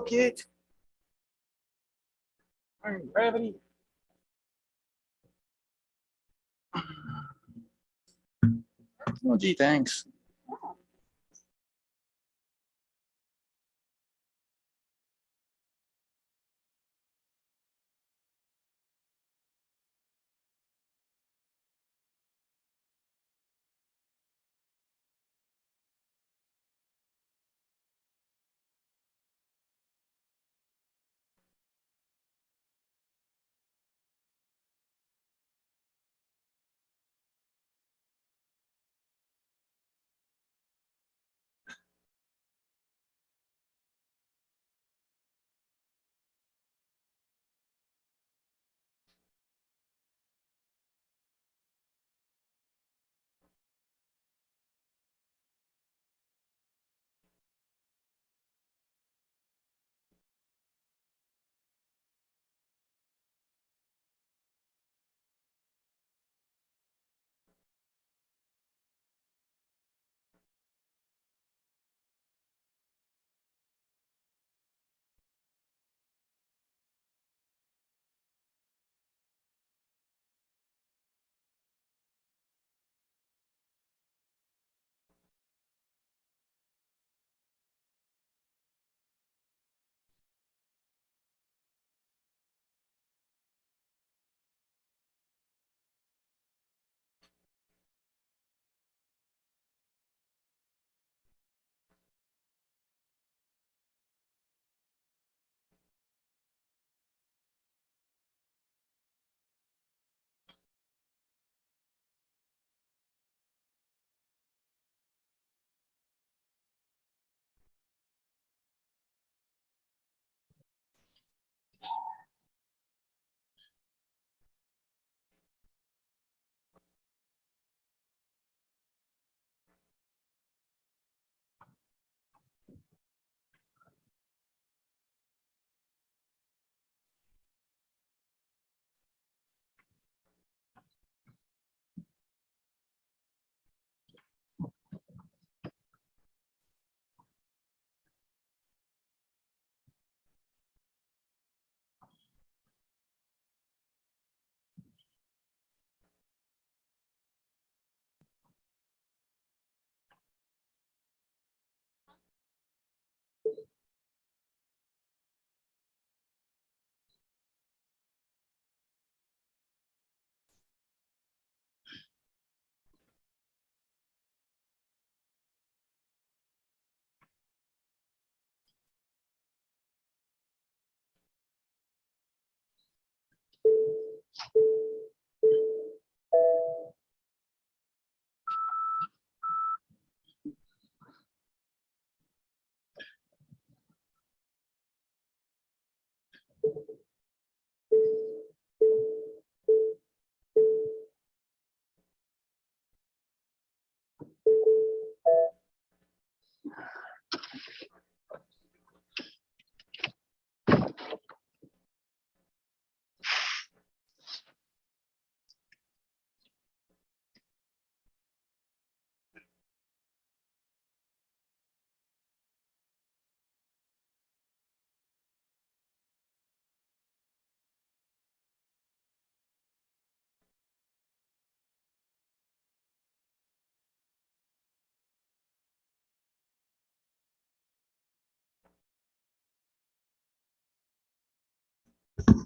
Kit. Iron gravity. Oh, gee, thanks.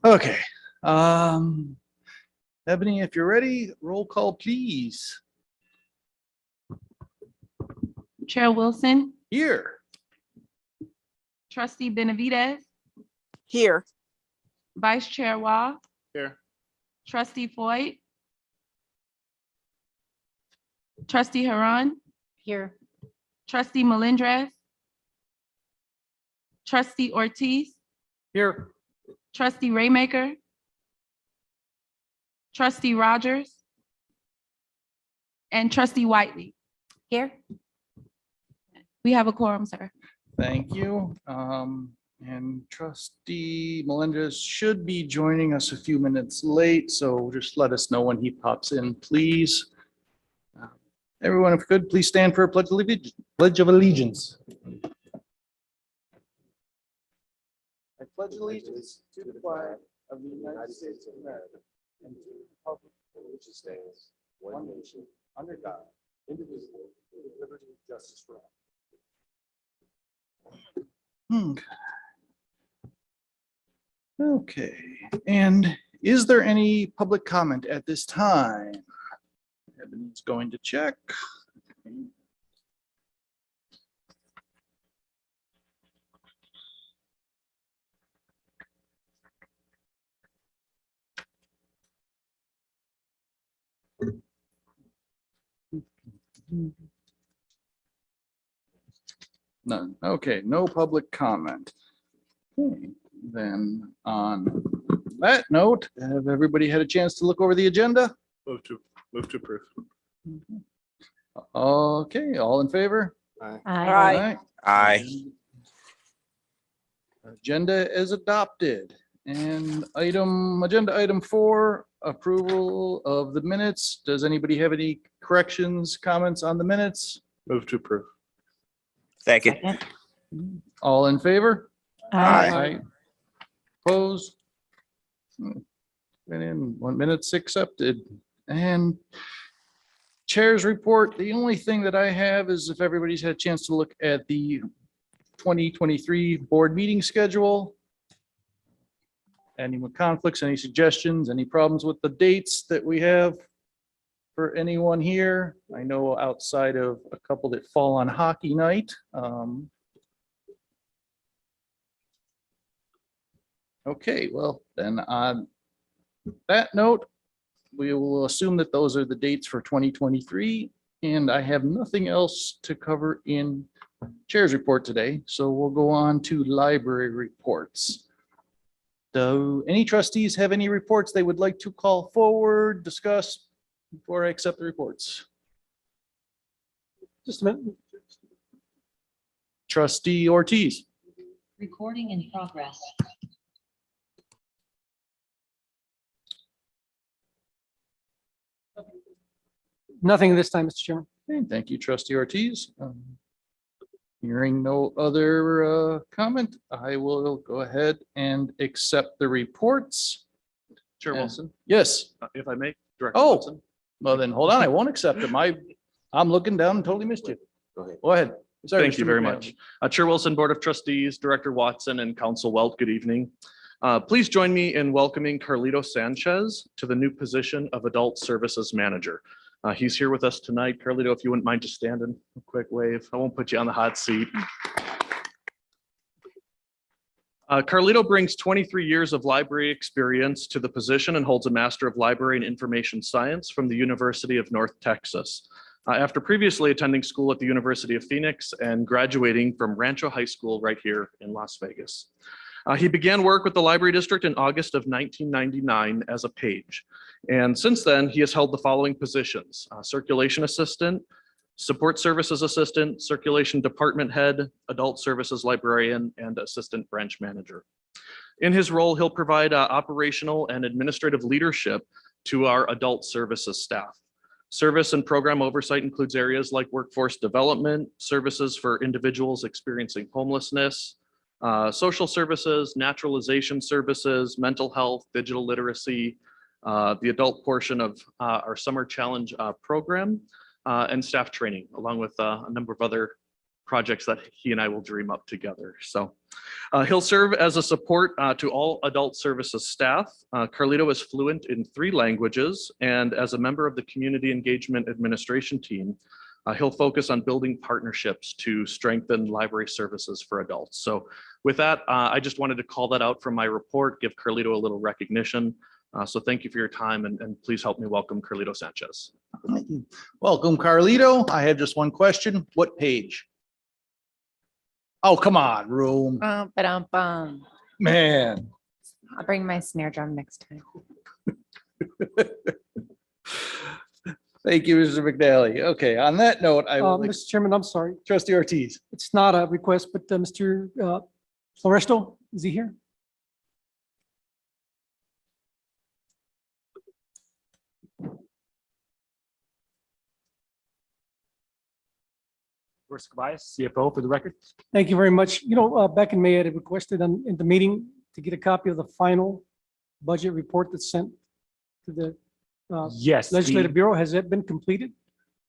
Okay. Ebony, if you're ready, roll call, please. Chair Wilson, Here. Trustee Benavides, Here. Vice Chair Wah, Here. Trustee Foyt, Trustee Haran, Here. Trustee Melendres, Trustee Ortiz, Here. Trustee Raymaker, Trustee Rogers, and Trustee Whiteley. Here. We have a quorum, sir. Thank you. And Trustee Melendez should be joining us a few minutes late, so just let us know when he pops in, please. Everyone, if you could, please stand for a pledge of allegiance. I pledge allegiance to the flag of the United States of America and to the republic for which it stands, one nation, under God, indivisible, with liberty and justice for all. Okay, and is there any public comment at this time? Evan's going to check. None. Okay, no public comment. Okay, then on that note, have everybody had a chance to look over the agenda? Move to approve. Okay, all in favor? Aye. Aye. Agenda is adopted. And agenda item 4, approval of the minutes. Does anybody have any corrections, comments on the minutes? Move to approve. Second. All in favor? Aye. Opposed? Been in 1 minute, accepted. And chair's report, the only thing that I have is if everybody's had a chance to look at the 2023 board meeting schedule. Any conflicts, any suggestions, any problems with the dates that we have for anyone here? I know outside of a couple that fall on hockey night. Okay, well, then on that note, we will assume that those are the dates for 2023, and I have nothing else to cover in chair's report today, so we'll go on to library reports. Do any trustees have any reports they would like to call forward, discuss before I accept the reports? Just a minute. Trustee Ortiz. Recording in progress. Nothing this time, Mr. Chairman. Okay, thank you, trustee Ortiz. Hearing no other comment, I will go ahead and accept the reports. Chair Yeah. Wilson, Yes. if I may, Director Oh, Wilson. well then, hold on, I won't accept them. I'm looking down and totally missed you. Go ahead. Go ahead. Sorry, Thank you Mr. very McNally. much. Chair Wilson, Board of Trustees, Director Watson, and Council Welt, good evening. Please join me in welcoming Carlito Sanchez to the new position of Adult Services Manager. He's here with us tonight. Carlito, if you wouldn't mind just standing, a quick wave. I won't put you on the hot seat. Carlito brings 23 years of library experience to the position and holds a Master of Library and Information Science from the University of North Texas. After previously attending school at the University of Phoenix and graduating from Rancho High School right here in Las Vegas. He began work with the Library District in August of 1999 as a page. And since then, he has held the following positions: Circulation Assistant, Support Services Assistant, Circulation Department Head, Adult Services Librarian, and Assistant Branch Manager. In his role, he'll provide operational and administrative leadership to our adult services staff. Service and program oversight includes areas like workforce development, services for individuals experiencing homelessness, social services, naturalization services, mental health, digital literacy, the adult portion of our Summer Challenge program, and staff training, along with a number of other projects that he and I will dream up together. So he'll serve as a support to all adult services staff. Carlito is fluent in 3 languages, and as a member of the Community Engagement Administration team, he'll focus on building partnerships to strengthen library services for adults. So with that, I just wanted to call that out from my report, give Carlito a little recognition. So thank you for your time, and please help me welcome Carlito Sanchez. Thank you. Welcome, Carlito. I have just one question. What page? Oh, come on, room. Bum. Man. I'll bring my snare drum next time. Thank you, Mr. McNally. Okay, on that note, I will, Mr. Chairman, I'm sorry. trustee Ortiz. It's not a request, but Mr. Floresto, is he here? Doris Tobias, CFO for the record. Thank you very much. Back in May, I had requested in the meeting to get a copy of the final budget report that's sent to the Yes, Legislative Bureau. Has that been completed?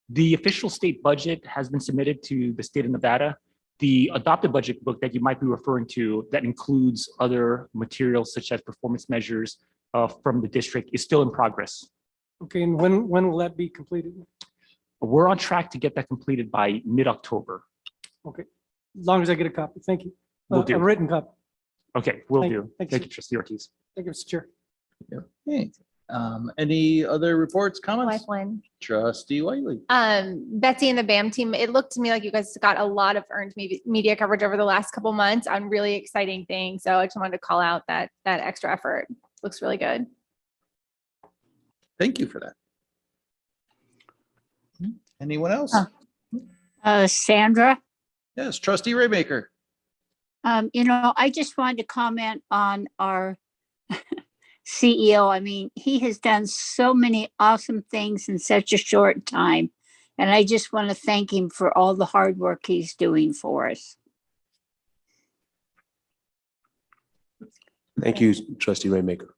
the official state budget has been submitted to the state of Nevada. The adopted budget book that you might be referring to that includes other materials such as performance measures from the district is still in progress. Okay, and when will that be completed? We're on track to get that completed by mid-October. Okay, as long as I get a copy. Thank you. Will do. A written copy. Okay, will Thank- do. thank you, Thank sir. you, Trustee Ortiz. Thank you, Mr. Chair. Okay. Any other reports, comments? Life one. Trustee Whiteley. Betsy and the BAM team, it looked to me like you guys got a lot of earned media coverage over the last couple months on really exciting things. So I just wanted to call out that extra effort. Looks really good. Thank you for that. Anyone else? Sandra, Yes, Trustee Raymaker. I just wanted to comment on our CEO. I mean, he has done so many awesome things in such a short time. And I just want to thank him for all the hard work he's doing for us. Thank you, Trustee Raymaker.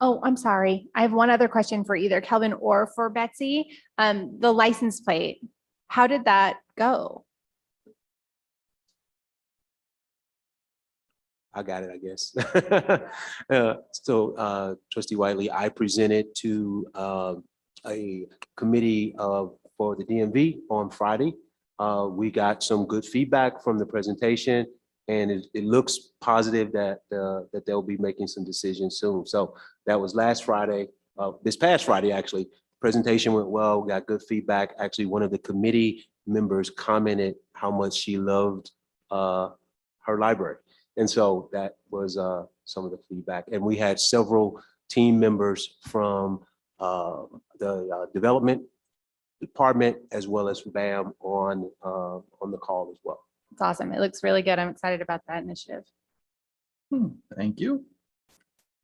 Oh, I'm sorry. I have one other question for either Kelvin or for Betsy. The license plate, how did that go? I got it, I guess. Trustee Wiley, I presented to a committee for the DMV on Friday. We got some good feedback from the presentation, and it looks positive that they'll be making some decisions soon. So that was last Friday, this past Friday, actually. Presentation went well, we got good feedback. Actually, one of the committee members commented how much she loved her library. And so that was some of the feedback. And we had several team members from the development department as well as BAM on the call as well. It's awesome. It looks really good. I'm excited about that initiative. Thank you.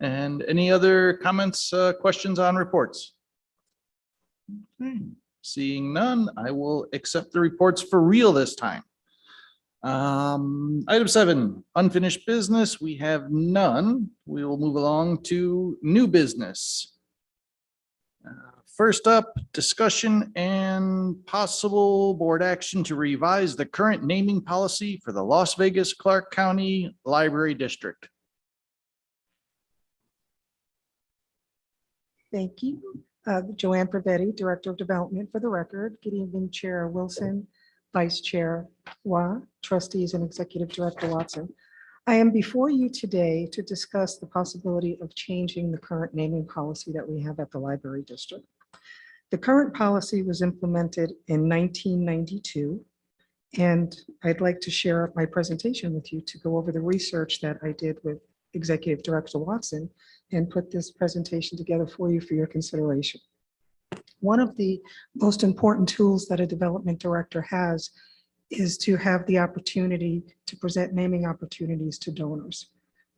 And any other comments, questions on reports? Okay. Seeing none, I will accept the reports for real this time. Item 7, unfinished business. We have none. We will move along to new business. First up, discussion and possible board action to revise the current naming policy for the Las Vegas Clark County Library District. Thank you. Joanne Pravetti, Director of Development for the record. Good evening, Chair Wilson, Vice Chair Wah, Trustees and Executive Director Watson. I am before you today to discuss the possibility of changing the current naming policy that we have at the Library District. The current policy was implemented in 1992, and I'd like to share my presentation with you to go over the research that I did with Executive Director Watson and put this presentation together for you for your consideration. One of the most important tools that a development director has is to have the opportunity to present naming opportunities to donors.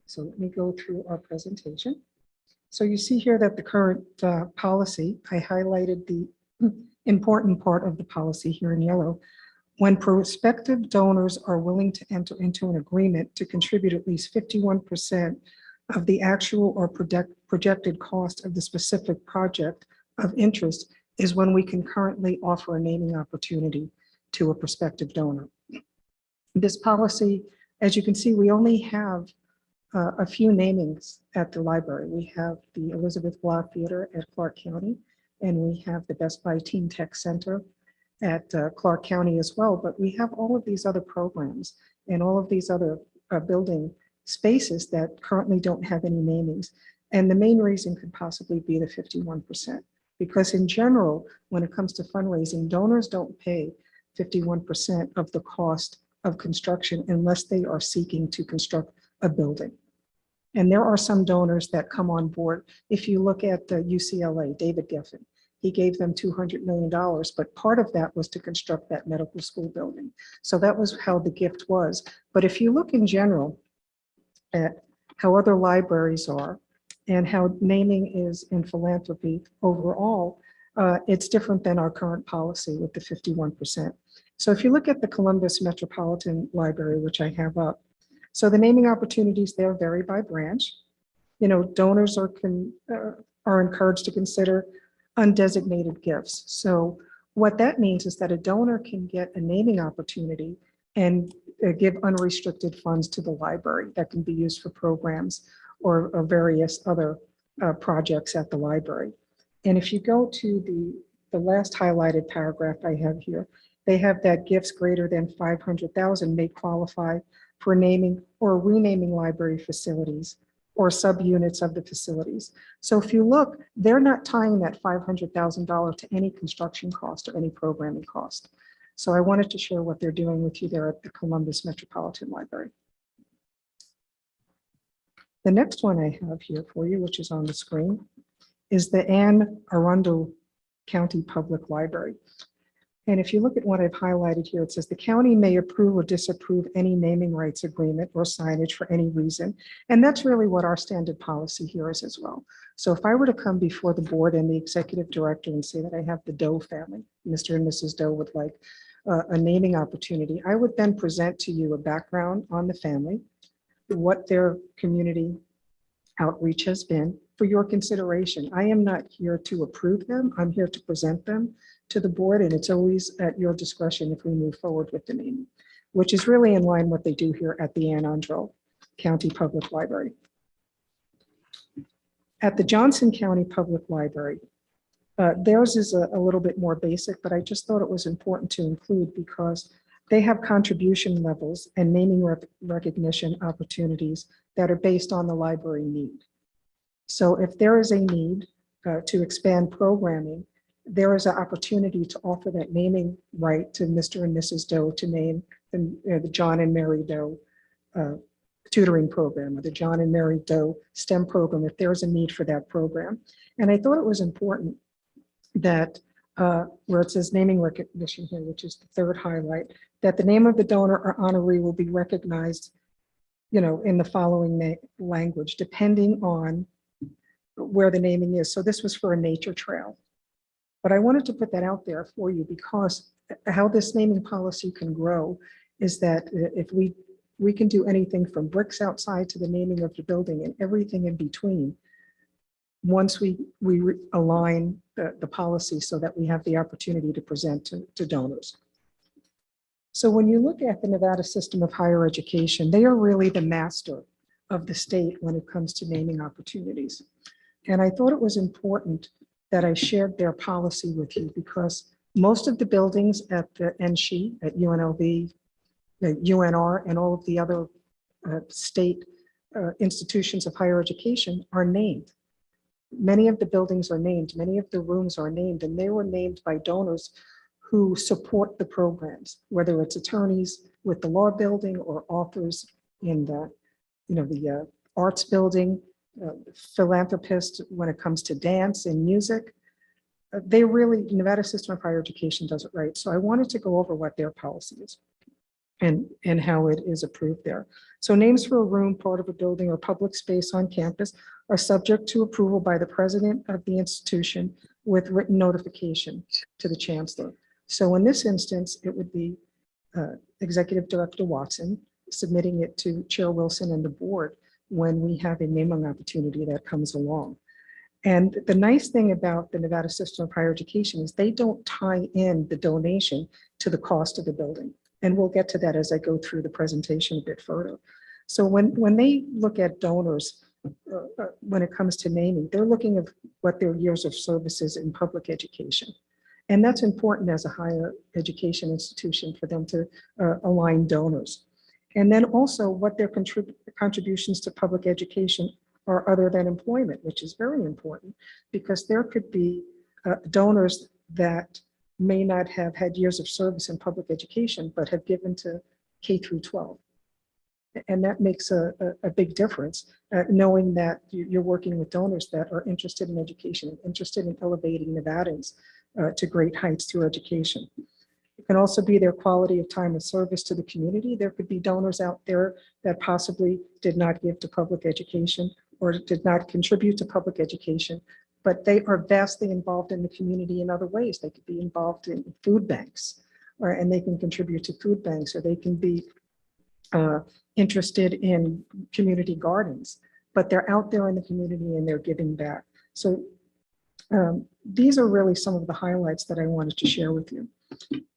So let me go through our presentation. So you see here that the current policy, I highlighted the important part of the policy here in yellow. When prospective donors are willing to enter into an agreement to contribute at least 51% of the actual or projected cost of the specific project of interest is when we can currently offer a naming opportunity to a prospective donor. This policy, as you can see, we only have a few namings at the library. We have the Elizabeth Block Theater at Clark County, and we have the Best Buy Teen Tech Center at Clark County as well. But we have all of these other programs and all of these other building spaces that currently don't have any namings. And the main reason could possibly be the 51%. Because in general, when it comes to fundraising, donors don't pay 51% of the cost of construction unless they are seeking to construct a building. And there are some donors that come on board. If you look at the UCLA, David Geffen, he gave them $200 million, but part of that was to construct that medical school building. So that was how the gift was. But if you look in general at how other libraries are and how naming is in philanthropy overall, It's different than our current policy with the 51%. So if you look at the Columbus Metropolitan Library, which I have up, so the naming opportunities there vary by branch. You know, donors are encouraged to consider undesignated gifts. So what that means is that a donor can get a naming opportunity and give unrestricted funds to the library that can be used for programs or various other projects at the library. And if you go to the last highlighted paragraph I have here, they have that gifts greater than 500,000 may qualify for naming or renaming library facilities or subunits of the facilities. So if you look, they're not tying that $500,000 to any construction cost or any programming cost. So I wanted to share what they're doing with you there at the Columbus Metropolitan Library. The next one I have here for you, which is on the screen, is the Anne Arundel County Public Library. And if you look at what I've highlighted here, it says the county may approve or disapprove any naming rights agreement or signage for any reason. And that's really what our standard policy here is as well. So if I were to come before the board and the executive director and say that I have the Doe family, Mr. and Mrs. Doe would like a naming opportunity, I would then present to you a background on the family, what their community outreach has been for your consideration. I am not here to approve them. I'm here to present them to the board, and it's always at your discretion if we move forward with the naming, which is really in line what they do here at the Anne Arundel County Public Library. At the Johnson County Public Library, theirs is a little bit more basic, but I just thought it was important to include because they have contribution levels and naming recognition opportunities that are based on the library need. So if there is a need to expand programming, there is an opportunity to offer that naming right to Mr. and Mrs. Doe to name the John and Mary Doe tutoring program or the John and Mary Doe STEM program if there's a need for that program. And I thought it was important that where it says naming recognition here, which is the third highlight, that the name of the donor or honoree will be recognized, you know, in the following language, depending on where the naming is. So this was for a nature trail. But I wanted to put that out there for you because how this naming policy can grow is that if we can do anything from bricks outside to the naming of the building and everything in between, once we align the policy so that we have the opportunity to present to donors. So when you look at the Nevada system of higher education, they are really the master of the state when it comes to naming opportunities. And I thought it was important that I shared their policy with you because most of the buildings at the NSHE, at UNLV, the UNR, and all of the other state institutions of higher education are named. Many of the buildings are named, many of the rooms are named, and they were named by donors who support the programs, whether it's attorneys with the law building or authors in the, you know, the arts building, philanthropists when it comes to dance and music. They really, Nevada system of higher education does it right. So I wanted to go over what their policy is and how it is approved there. So names for a room, part of a building, or public space on campus are subject to approval by the president of the institution with written notification to the chancellor. So in this instance, it would be Executive Director Watson submitting it to Chair Wilson and the board when we have a naming opportunity that comes along. And the nice thing about the Nevada system of higher education is they don't tie in the donation to the cost of the building. And we'll get to that as I go through the presentation a bit further. So when they look at donors, when it comes to naming, they're looking at what their years of service is in public education. And that's important as a higher education institution for them to align donors. And then also what their contributions to public education are other than employment, which is very important because there could be donors that may not have had years of service in public education, but have given to K through 12. And that makes a big difference, knowing that you're working with donors that are interested in education and interested in elevating Nevadans to great heights through education. It can also be their quality of time of service to the community. There could be donors out there that possibly did not give to public education or did not contribute to public education, but they are vastly involved in the community in other ways. They could be involved in food banks, and they can contribute to food banks, or they can be interested in community gardens, but they're out there in the community and they're giving back. So these are really some of the highlights that I wanted to share with you.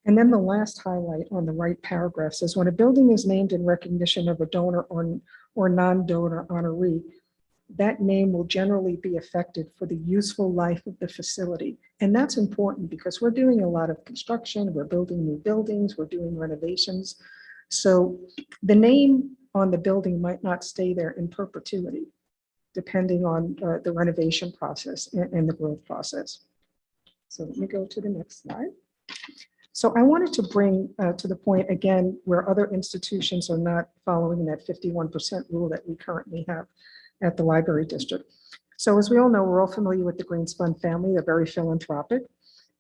And then the last highlight on the right paragraph says, when a building is named in recognition of a donor or non-donor honoree, that name will generally be affected for the useful life of the facility. And that's important because we're doing a lot of construction, we're building new buildings, we're doing renovations. So the name on the building might not stay there in perpetuity, depending on the renovation process and the growth process. So let me go to the next slide. So I wanted to bring to the point again, where other institutions are not following that 51% rule that we currently have at the library district. So as we all know, we're all familiar with the Greenspun family. They're very philanthropic.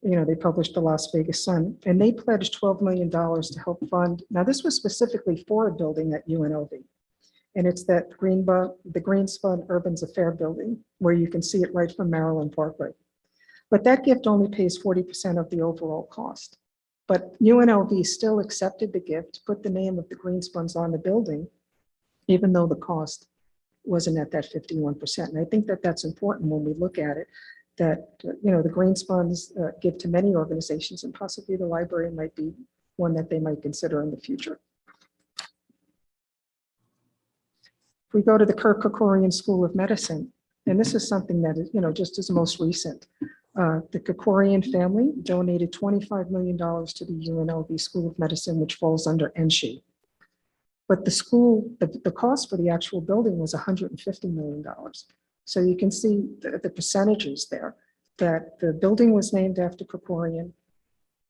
You know, they published the Las Vegas Sun, and they pledged $12 million to help fund. Now, this was specifically for a building at UNLV. And it's that the Greenspun Urban's Affair building, where you can see it right from Maryland Parkway. But that gift only pays 40% of the overall cost. But UNLV still accepted the gift, put the name of the Greenspuns on the building, even though the cost wasn't at that 51%. And I think that that's important when we look at it, that, you know, the Greenspuns give to many organizations, and possibly the library might be one that they might consider in the future. If we go to the Kirk Kerkorian School of Medicine, and this is something that is, you know, just as most recent, the Kerkorian family donated $25 million to the UNLV School of Medicine, which falls under NSHE. But the school, the cost for the actual building was $150 million. So you can see the percentages there, that the building was named after Kerkorian,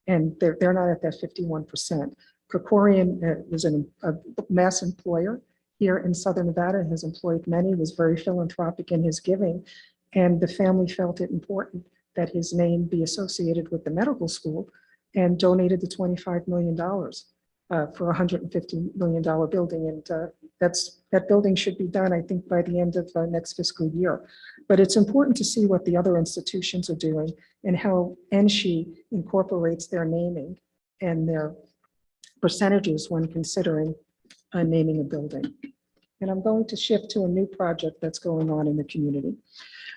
and they're not at that 51%. Kerkorian was a mass employer here in Southern Nevada, has employed many, was very philanthropic in his giving, and the family felt it important that his name be associated with the medical school, and donated the $25 million for a $150 million building. And that building should be done, I think, by the end of next fiscal year. But it's important to see what the other institutions are doing and how NSHE incorporates their naming and their percentages when considering naming a building. And I'm going to shift to a new project that's going on in the community.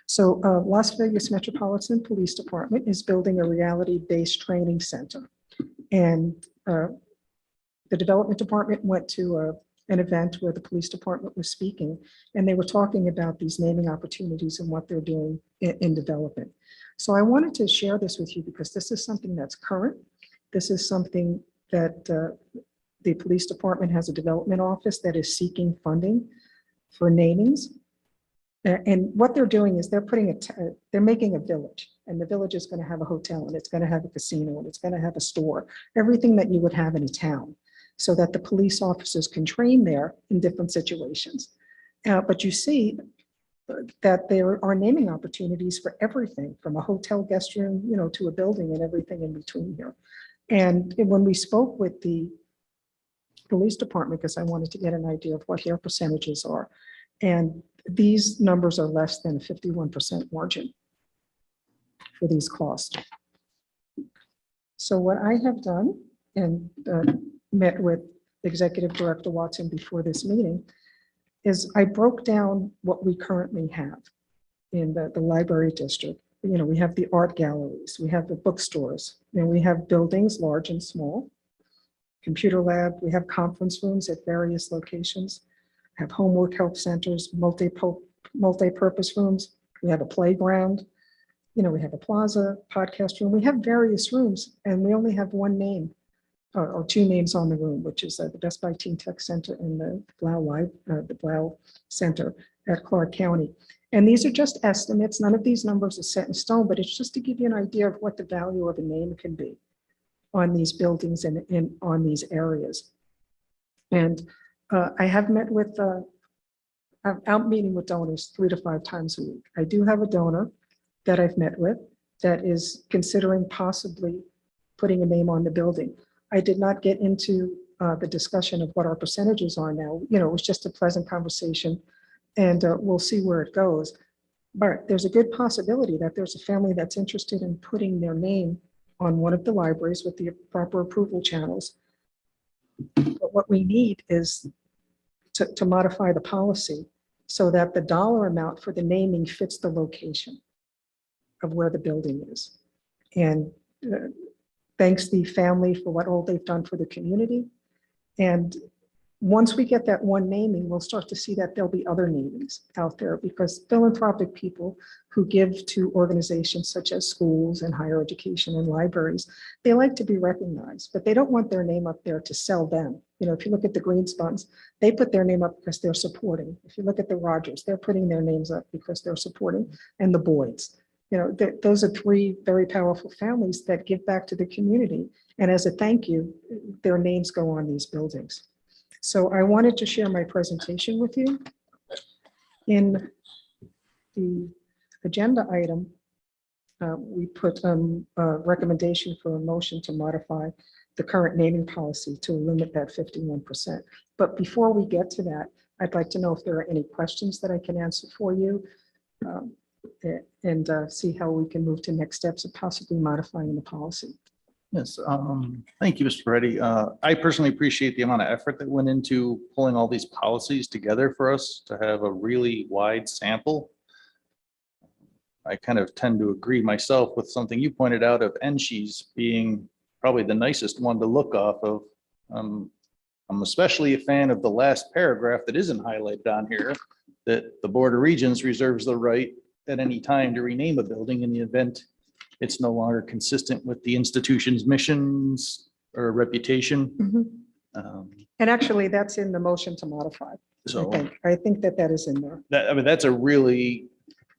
So Las Vegas Metropolitan Police Department is building a reality-based training center. And the development department went to an event where the police department was speaking, and they were talking about these naming opportunities and what they're doing in development. So I wanted to share this with you because this is something that's current. This is something that the police department has a development office that is seeking funding for namings. And what they're doing is they're making a village, and the village is going to have a hotel, and it's going to have a casino, and it's going to have a store, everything that you would have in a town, so that the police officers can train there in different situations. But you see that there are naming opportunities for everything, from a hotel guest room, you know, to a building and everything in between here. And when we spoke with the police department, because I wanted to get an idea of what their percentages are, and these numbers are less than a 51% margin for these costs. So what I have done, and met with Executive Director Watson before this meeting, is I broke down what we currently have in the library district. You know, we have the art galleries, we have the bookstores, and we have buildings large and small, computer lab, we have conference rooms at various locations, have homework help centers, multi-purpose rooms, we have a playground, you know, we have a plaza, podcast room, we have various rooms, and we only have one name or two names on the room, which is the Best Buy Teen Tech Center and the Blau Center at Clark County. And these are just estimates. None of these numbers are set in stone, but it's just to give you an idea of what the value of a name can be on these buildings and on these areas. And I have met with, I'm out meeting with donors 3 to 5 times a week. I do have a donor that I've met with that is considering possibly putting a name on the building. I did not get into the discussion of what our percentages are now. You know, it was just a pleasant conversation, and we'll see where it goes. But there's a good possibility that there's a family that's interested in putting their name on one of the libraries with the proper approval channels. But what we need is to modify the policy so that the dollar amount for the naming fits the location of where the building is. And thanks the family for what all they've done for the community. And once we get that one naming, we'll start to see that there'll be other namings out there, because philanthropic people who give to organizations such as schools and higher education and libraries, they like to be recognized, but they don't want their name up there to sell them. You know, if you look at the Greenspuns, they put their name up because they're supporting. If you look at the Rogers, they're putting their names up because they're supporting, and the Boyds. You know, those are three very powerful families that give back to the community. And as a thank you, their names go on these buildings. So I wanted to share my presentation with you. In the agenda item, we put a recommendation for a motion to modify the current naming policy to limit that 51%. But before we get to that, I'd like to know if there are any questions that I can answer for you, and see how we can move to next steps of possibly modifying the policy. Yes, thank you, Mr. Reddy. I personally appreciate the amount of effort that went into pulling all these policies together for us to have a really wide sample. I kind of tend to agree myself with something you pointed out of NSHE's being probably the nicest one to look off of. I'm especially a fan of the last paragraph that isn't highlighted on here, that the Board of Regents reserves the right at any time to rename a building in the event it's no longer consistent with the institution's missions or reputation. And actually, that's in the motion to modify. So I think that is in there. that, I mean, that's a really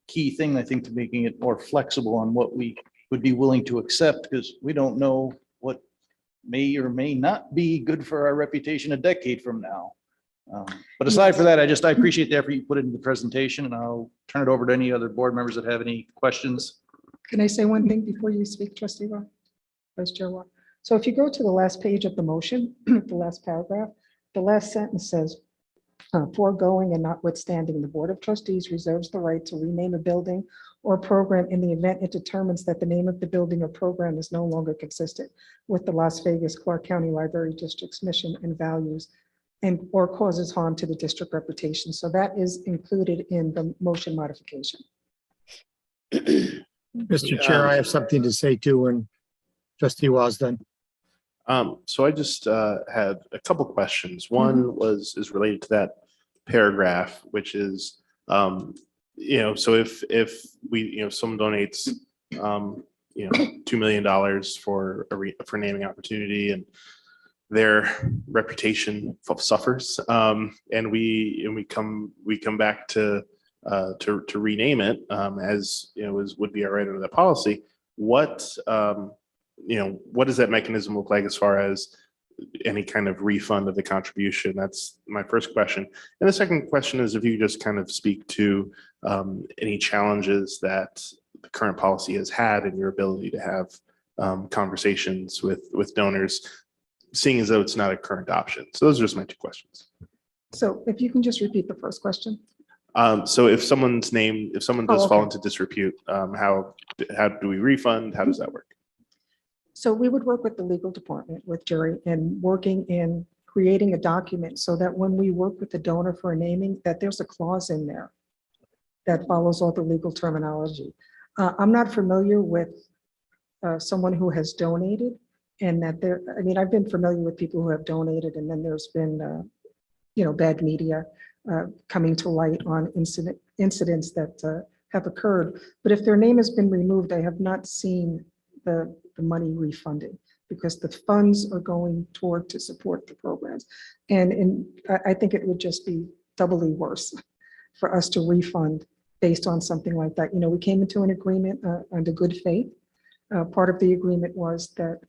key thing, I think, to making it more flexible on what we would be willing to accept, because we don't know what may or may not be good for our reputation a decade from now. But aside from that, I appreciate the effort you put into the presentation, and I'll turn it over to any other board members that have any questions. Can I say one thing before you speak, Trustee Roy? Vice Chair Roy? So if you go to the last page of the motion, the last paragraph, the last sentence says, foregoing and notwithstanding, the Board of Trustees reserves the right to rename a building or program in the event it determines that the name of the building or program is no longer consistent with the Las Vegas Clark County Library District's mission and values, and or causes harm to the district reputation. So that is included in the motion modification. Mr. Chair, I have something to say too, and Trustee Wasden. So I just had a couple questions. One is related to that paragraph, which is, so if we, someone donates, $2 million for naming opportunity, and their reputation suffers, and we come back to rename it, as would be all right under the policy. What does that mechanism look like as far as any kind of refund of the contribution? That's my first question. And the second question is if you just kind of speak to any challenges that the current policy has had in your ability to have conversations with donors, seeing as though it's not a current option. So those are just my two questions. So if you can just repeat the first question. So if someone does fall into disrepute, how do we refund? How does that work? So we would work with the legal department, with Jerry, and working in creating a document so that when we work with the donor for a naming, that there's a clause in there that follows all the legal terminology. I'm not familiar with someone who has donated, and that I've been familiar with people who have donated, and then there's been, bad media coming to light on incidents that have occurred. But if their name has been removed, I have not seen the money refunded, because the funds are going toward to support the programs. And I think it would just be doubly worse for us to refund based on something like that. We came into an agreement under good faith. Part of the agreement was that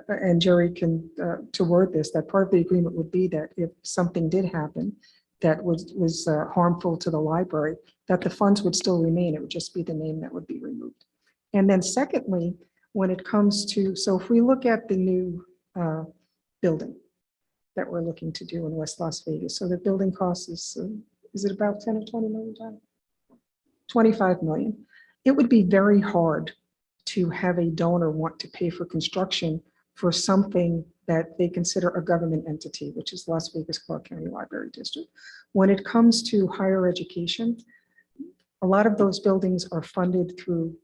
and Jerry can to word this, that part of the agreement would be that if something did happen that was harmful to the library, that the funds would still remain. It would just be the name that would be removed. And then secondly, when it comes to, so if we look at the new building that we're looking to do in West Las Vegas, so the building cost is it about 10 or 20 million, John? 25 million. It would be very hard to have a donor want to pay for construction for something that they consider a government entity, which is Las Vegas Clark County Library District. When it comes to higher education, a lot of those buildings are funded through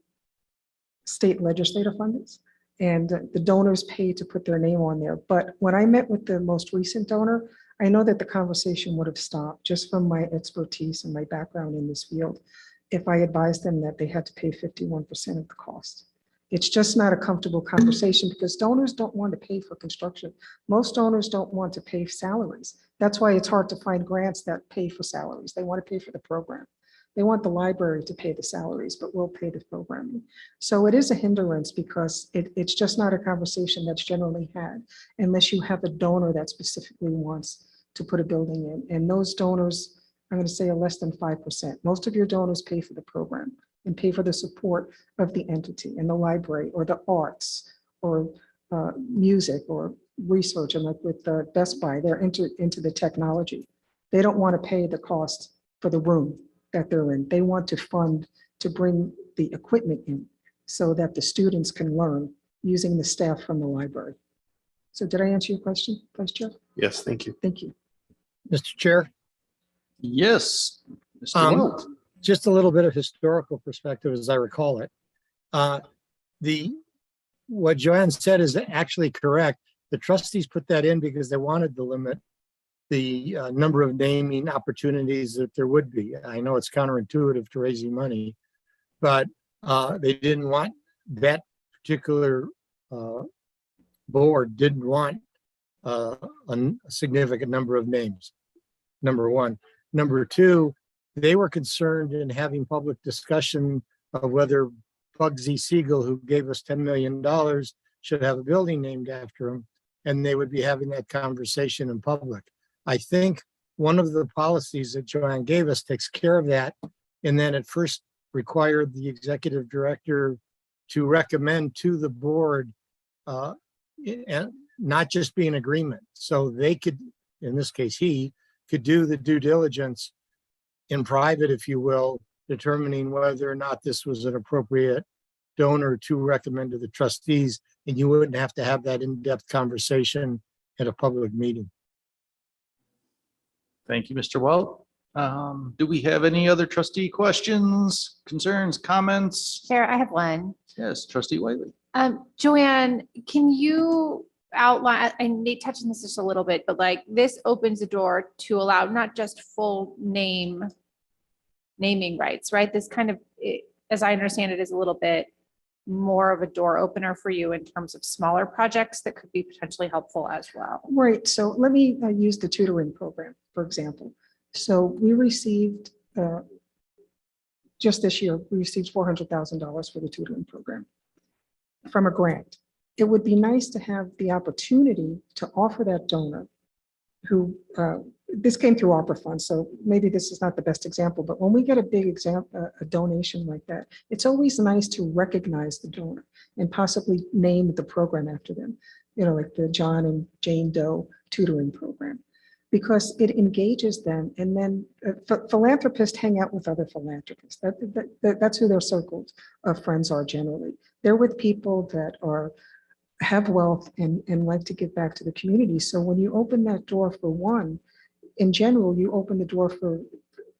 state legislative fundings, and the donors pay to put their name on there. But when I met with the most recent donor, I know that the conversation would have stopped just from my expertise and my background in this field if I advised them that they had to pay 51% of the cost. It's just not a comfortable conversation because donors don't want to pay for construction. Most donors don't want to pay salaries. That's why it's hard to find grants that pay for salaries. They want to pay for the program. They want the library to pay the salaries, but we'll pay the programming. So it is a hindrance because it's just not a conversation that's generally had unless you have a donor that specifically wants to put a building in. And those donors, I'm going to say, are less than 5%. Most of your donors pay for the program and pay for the support of the entity and the library or the arts or music or research. And like with Best Buy, they're into the technology. They don't want to pay the cost for the room that they're in. They want to fund to bring the equipment in so that the students can learn using the staff from the library. So did I answer your question, Vice Chair? Yes, thank you. Thank you. Mr. Chair, Yes. Mr. Weld. just a little bit of historical perspective as I recall it. What Joanne said is actually correct. The trustees put that in because they wanted to limit the number of naming opportunities that there would be. I know it's counterintuitive to raising money, but they didn't want that particular board didn't want a significant number of names, number one. Number two, they were concerned in having public discussion of whether Bugsy Siegel, who gave us $10 million, should have a building named after him, and they would be having that conversation in public. I think one of the policies that Joanne gave us takes care of that, and then it first required the executive director to recommend to the board and not just be in agreement. So they could, in this case, he could do the due diligence in private, if you will, determining whether or not this was an appropriate donor to recommend to the trustees, and you wouldn't have to have that in-depth conversation at a public meeting. Thank you, Mr. Weld. Do we have any other trustee questions, concerns, comments? Chair, I have one. Yes, trustee Whiteley. Joanne, can you outline, I Nate touched on this just a little bit, but like this opens the door to allow not just full naming rights, right? This kind of, as I understand it, is a little bit more of a door opener for you in terms of smaller projects that could be potentially helpful as well. Right. So let me use the tutoring program, for example. So we received, just this year, we received $400,000 for the tutoring program from a grant. It would be nice to have the opportunity to offer that donor who, this came through ARPA funds, so maybe this is not the best example, but when we get a big example, a donation like that, it's always nice to recognize the donor and possibly name the program after them, you know, like the John and Jane Doe tutoring program, because it engages them. And then philanthropists hang out with other philanthropists. That's who their circles of friends are generally. They're with people that have wealth and like to give back to the community. So when you open that door for one, in general, you open the door for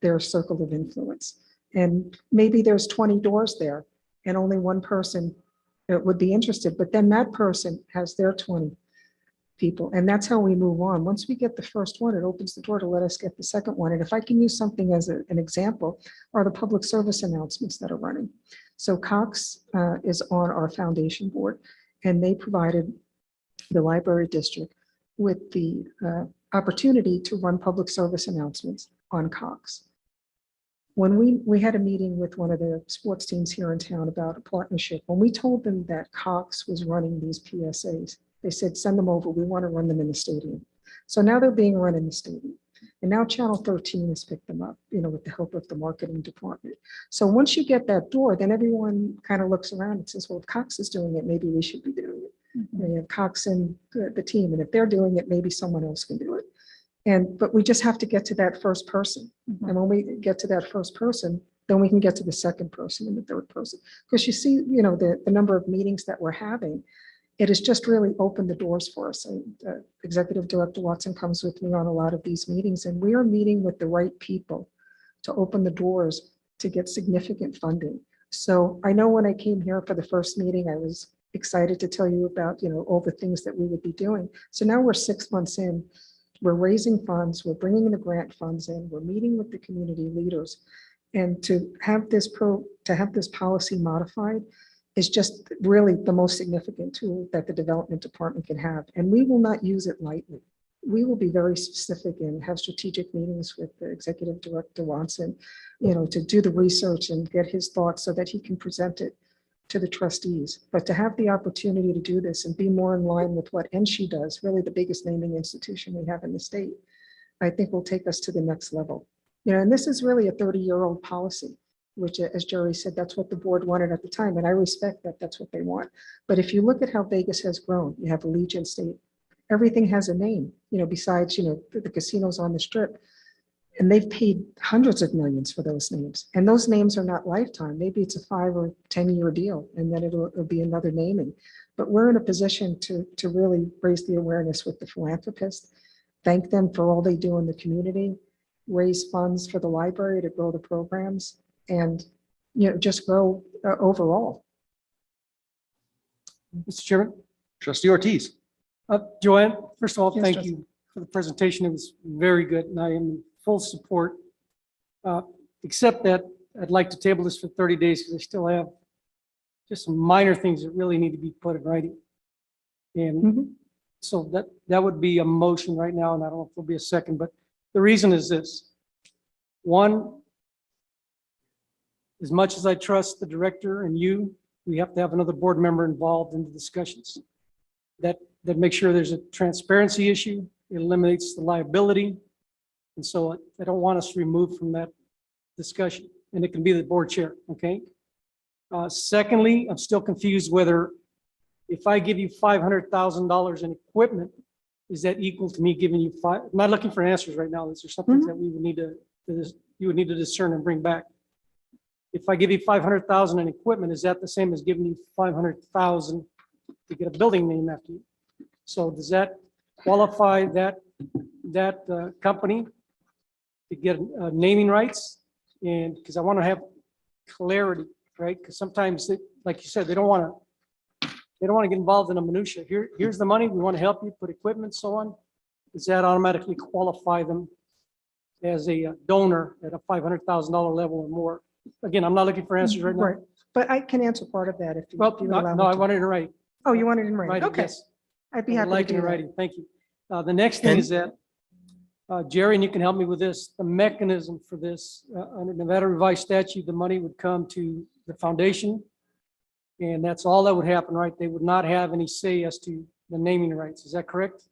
their circle of influence. And maybe there's 20 doors there and only one person would be interested, but then that person has their 20 people. And that's how we move on. Once we get the first one, it opens the door to let us get the second one. And if I can use something as an example, are the public service announcements that are running. So Cox is on our foundation board, and they provided the library district with the opportunity to run public service announcements on Cox. When we had a meeting with one of the sports teams here in town about a partnership, when we told them that Cox was running these PSAs, they said, send them over, we want to run them in the stadium. So now they're being run in the stadium. And now Channel 13 has picked them up, you know, with the help of the marketing department. So once you get that door, then everyone kind of looks around and says, well, if Cox is doing it, maybe we should be doing it. You have Cox and the team, and if they're doing it, maybe someone else can do it. But we just have to get to that first person. And when we get to that first person, then we can get to the second person and the third person. Because you see, the number of meetings that we're having, it has just really opened the doors for us. Executive Director Watson comes with me on a lot of these meetings, and we are meeting with the right people to open the doors to get significant funding. So I know when I came here for the first meeting, I was excited to tell you about, all the things that we would be doing. So now we're 6 months in, we're raising funds, we're bringing the grant funds in, we're meeting with the community leaders. And to have this policy modified is just really the most significant tool that the development department can have. And we will not use it lightly. We will be very specific and have strategic meetings with the Executive Director Watson, to do the research and get his thoughts so that he can present it to the trustees. But to have the opportunity to do this and be more in line with what NSHE does, really the biggest naming institution we have in the state, I think will take us to the next level. And this is really a 30-year-old policy, which, as Jerry said, that's what the board wanted at the time. And I respect that that's what they want. But if you look at how Vegas has grown, you have Allegiant State, everything has a name, besides, the casinos on the strip. And they've paid hundreds of millions for those names. And those names are not lifetime. Maybe it's a 5 or 10-year deal, and then it'll be another naming. But we're in a position to really raise the awareness with the philanthropists, thank them for all they do in the community, raise funds for the library to grow the programs, and just grow overall. Mr. Chairman, Trustee Ortiz. Joanne, first of all, Yes, thank Trustee. you for the presentation. It was very good, and I am in full support. Except that I'd like to table this for 30 days because I still have just some minor things that really need to be put in writing. And so that would be a motion right now, and I don't know if there'll be a second, but the reason is this. One, as much as I trust the director and you, we have to have another board member involved in the discussions. That makes sure there's a transparency issue, it eliminates the liability. And so I don't want us removed from that discussion, and it can be the board chair, okay? Secondly, I'm still confused whether if I give you $500,000 in equipment, is that equal to me giving you I'm not looking for answers right now. Is there something that we would need you would need to discern and bring back? If I give you $500,000 in equipment, is that the same as giving you $500,000 to get a building named after you? So does that qualify that company to get naming rights? And because I want to have clarity, right? Because sometimes, like you said, they don't want to get involved in a minutia. Here's the money. We want to help you put equipment, so on. Does that automatically qualify them as a donor at a $500,000 level or more? Again, I'm not looking for answers right now. Right. But I can answer part of that if you Well, allow no, me I to. wanted it right. Oh, you want it in writing? Writing, Okay. yes. I'd be I happy would to like it do in that. writing. Thank you. The next thing is that, Jerry, and you can help me with this, the mechanism for this, under Nevada revised statute, the money would come to the foundation. And that's all that would happen, right? They would not have any say as to the naming rights. Is that correct?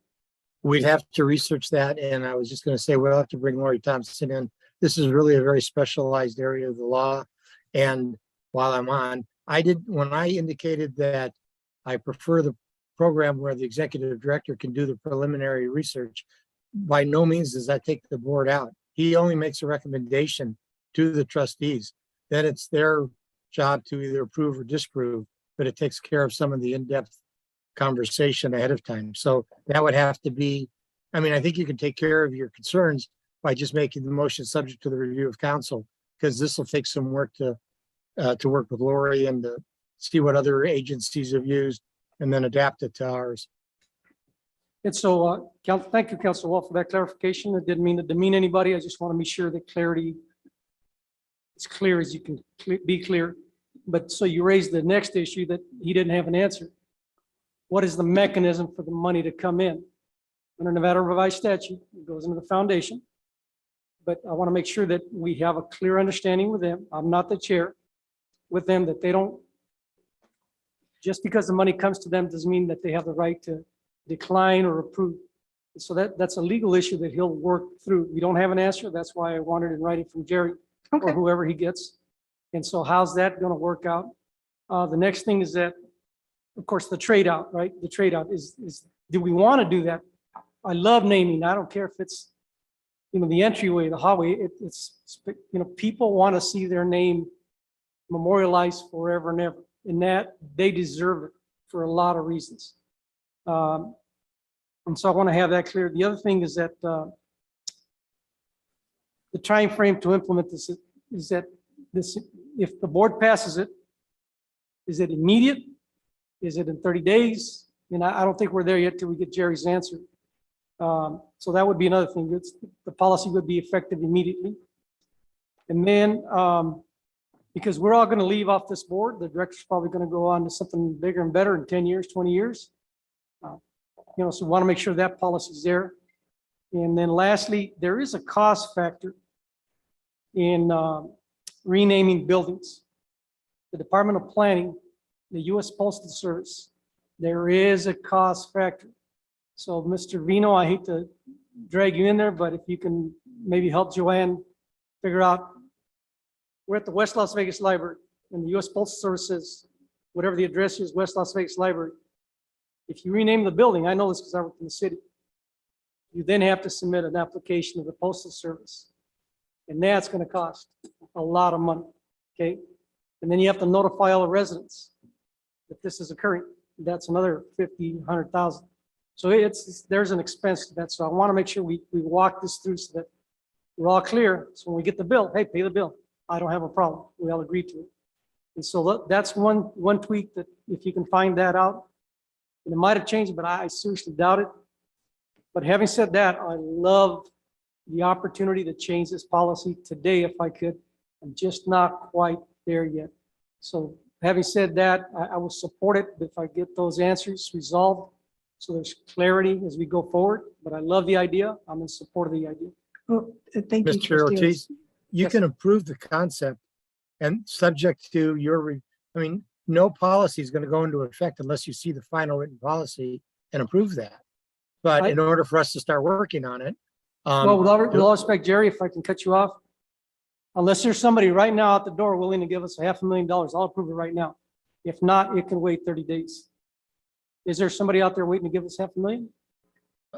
We'd have to research that, and I was just going to say, we'll have to bring Lori Thompson in. This is really a very specialized area of the law. And while I'm on, when I indicated that I prefer the program where the executive director can do the preliminary research, by no means does that take the board out. He only makes a recommendation to the trustees. Then it's their job to either approve or disapprove, but it takes care of some of the in-depth conversation ahead of time. So that would have to be, I think you can take care of your concerns by just making the motion subject to the review of council, because this will take some work to work with Lori and to see what other agencies have used and then adapt it to ours. And so, thank you, Council Wall, for that clarification. I didn't mean to demean anybody. I just want to be sure that clarity, as clear as you can be clear. But so you raised the next issue that he didn't have an answer. What is the mechanism for the money to come in? Under Nevada revised statute, it goes into the foundation. But I want to make sure that we have a clear understanding with them. I'm not the chair with them, that they don't, just because the money comes to them doesn't mean that they have the right to decline or approve. So that's a legal issue that he'll work through. We don't have an answer. That's why I wanted in writing from Jerry or whoever he gets. And so how's that going to work out? The next thing is that, of course, the trade out, right? The trade out is do we want to do that? I love naming. I don't care if it's the entryway, the hallway, people want to see their name memorialized forever and ever, and that they deserve it for a lot of reasons. And so I want to have that clear. The other thing is that the time frame to implement this is that if the board passes it, is it immediate? Is it in 30 days? And I don't think we're there yet till we get Jerry's answer. So that would be another thing. The policy would be effective immediately. And then, because we're all going to leave off this board, the director's probably going to go on to something bigger and better in 10 years, 20 years. So we want to make sure that policy is there. And then lastly, there is a cost factor in renaming buildings. The Department of Planning, the U.S. Postal Service, there is a cost factor. So Mr. Vino, I hate to drag you in there, but if you can maybe help Joanne figure out, we're at the West Las Vegas Library and the U.S. Postal Service says, whatever the address is, West Las Vegas Library. If you rename the building, I know this because I work in the city, you then have to submit an application to the Postal Service. And that's going to cost a lot of money, okay? And then you have to notify all the residents that this is occurring. That's another 50, 100,000. So there's an expense to that. So I want to make sure we walk this through so that we're all clear. So when we get the bill, hey, pay the bill. I don't have a problem. We all agree to it. And so that's one tweak that if you can find that out, and it might have changed, but I seriously doubt it. But having said that, I love the opportunity to change this policy today if I could. I'm just not quite there yet. So having said that, I will support it if I get those answers resolved. So there's clarity as we go forward, but I love the idea. I'm in support of the idea. Well, thank you. Mr. Trustee Ortiz, you Yes. can approve the concept and subject to no policy is going to go into effect unless you see the final written policy and approve that. But in order for us to start working on it. Well, with all respect, Jerry, if I can cut you off, unless there's somebody right now at the door willing to give us $500,000, I'll approve it right now. If not, it can wait 30 days. Is there somebody out there waiting to give us $500,000?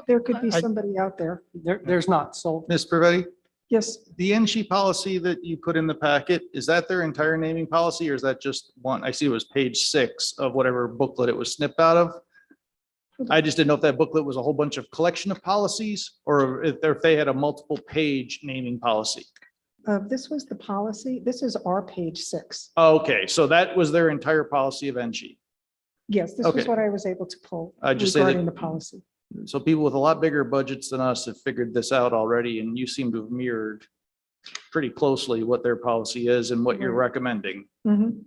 There could be somebody out there. There's not. So Ms. Parvetti, Yes, the NG policy that you put in the packet, is that their entire naming policy or is that just one? I see it was page 6 of whatever booklet it was snipped out of. I just didn't know if that booklet was a whole bunch of collection of policies or if they had a multiple page naming policy. this was the policy. This is our page 6. Okay, so that was their entire policy of NG. Yes, this was Okay. what I was able to pull I just say that- regarding the policy. So people with a lot bigger budgets than us have figured this out already, and you seem to have mirrored pretty closely what their policy is and what you're recommending. Mhm.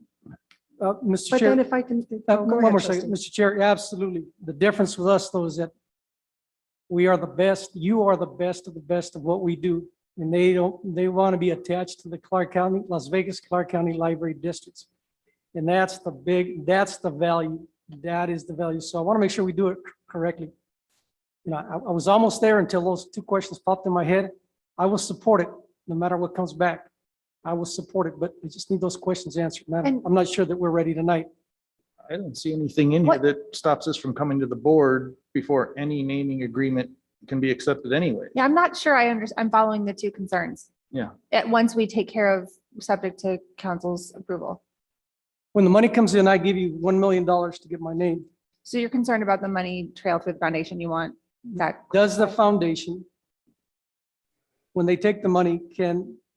Mr. But then Chair, if I can. one go ahead, more second, trustee. Mr. Chair, absolutely. The difference with us though is that we are the best, you are the best of what we do. And they want to be attached to the Las Vegas, Clark County Library Districts. And that's the value. That is the value. So I want to make sure we do it correctly. I was almost there until those 2 questions popped in my head. I will support it no matter what comes back. I will support it, but I just need those questions answered. And- I'm not sure that we're ready tonight. I don't see anything in here What- that stops us from coming to the board before any naming agreement can be accepted anyway. Yeah, I'm not sure I'm following the 2 concerns. Yeah. Once we take care of subject to council's approval. When the money comes in, I give you $1 million to get my name. So you're concerned about the money trail through the foundation. You want that. Does the foundation, when they take the money,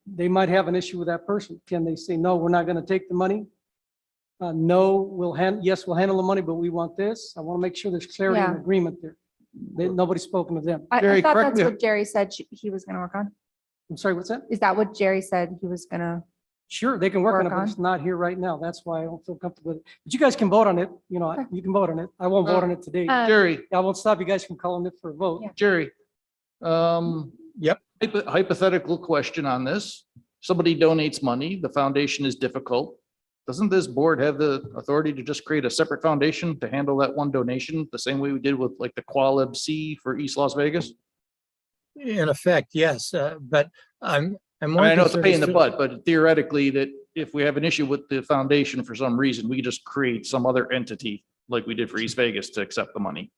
they might have an issue with that person. Can they say, no, we're not going to take the money? No, yes, we'll handle the money, but we want this. I want to make sure there's clarity and Yeah. agreement there. Nobody's spoken to them. I Jerry, thought correct that's me- what Jerry said he was going to work on. I'm sorry, what's that? Is that what Jerry said he was going to? Sure, they can work on it, Work but on. it's not here right now. That's why I don't feel comfortable with it. But you guys can vote on it. You can vote on it. I won't vote on it today. Jerry, I won't stop you guys from calling it for a vote. Yeah. Jerry. Yep. Hypothetical question on this. Somebody donates money, the foundation is difficult. Doesn't this board have the authority to just create a separate foundation to handle that one donation, the same way we did with like the Qualib C for East Las Vegas? In effect, yes, but I'm more I know it's a concerned pain in as the to- butt, but theoretically that if we have an issue with the foundation for some reason, we just create some other entity like we did for East Vegas to accept the money.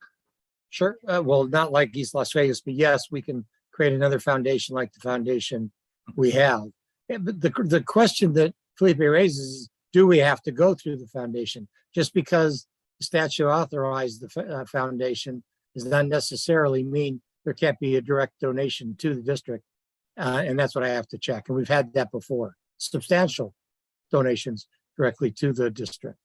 Sure, well, not like East Las Vegas, but yes, we can create another foundation like the foundation we have. But the question that Felipe raises is, do we have to go through the foundation? Just because the statute authorized the foundation does not necessarily mean there can't be a direct donation to the district. And that's what I have to check. And we've had that before, substantial donations directly to the district.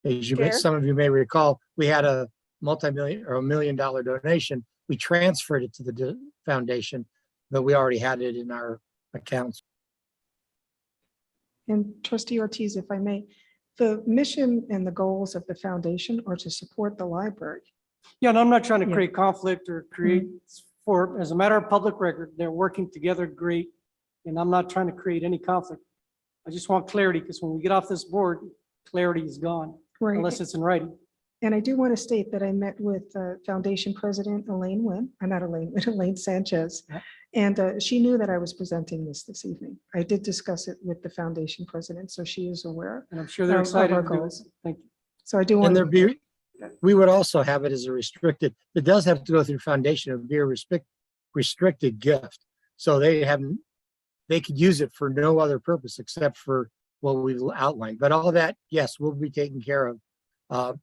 As you may, Chair? some of you may recall, we had a multi-million or $1 million donation. We transferred it to the foundation, but we already had it in our accounts. And Trustee Ortiz, if I may, the mission and the goals of the foundation are to support the library. Yeah, and I'm not trying to Yeah. create conflict or create, for, as a matter of public record, they're working together great. And I'm not trying to create any conflict. I just want clarity, because when we get off this board, clarity is gone, Right. unless it's in writing. And I do want to state that I met with Foundation President Elaine Wynn, not Elaine, Elaine Sanchez. Yeah. And she knew that I was presenting this evening. I did discuss it with the foundation president, so she is aware. And I'm sure they're Of excited our to do it. goals. Thank you. So I do want. And there be, we would also have it as a restricted, it does have to go through foundation, it would be a restricted gift. So they haven't, they could use it for no other purpose except for what we've outlined. But all that, yes, will be taken care of.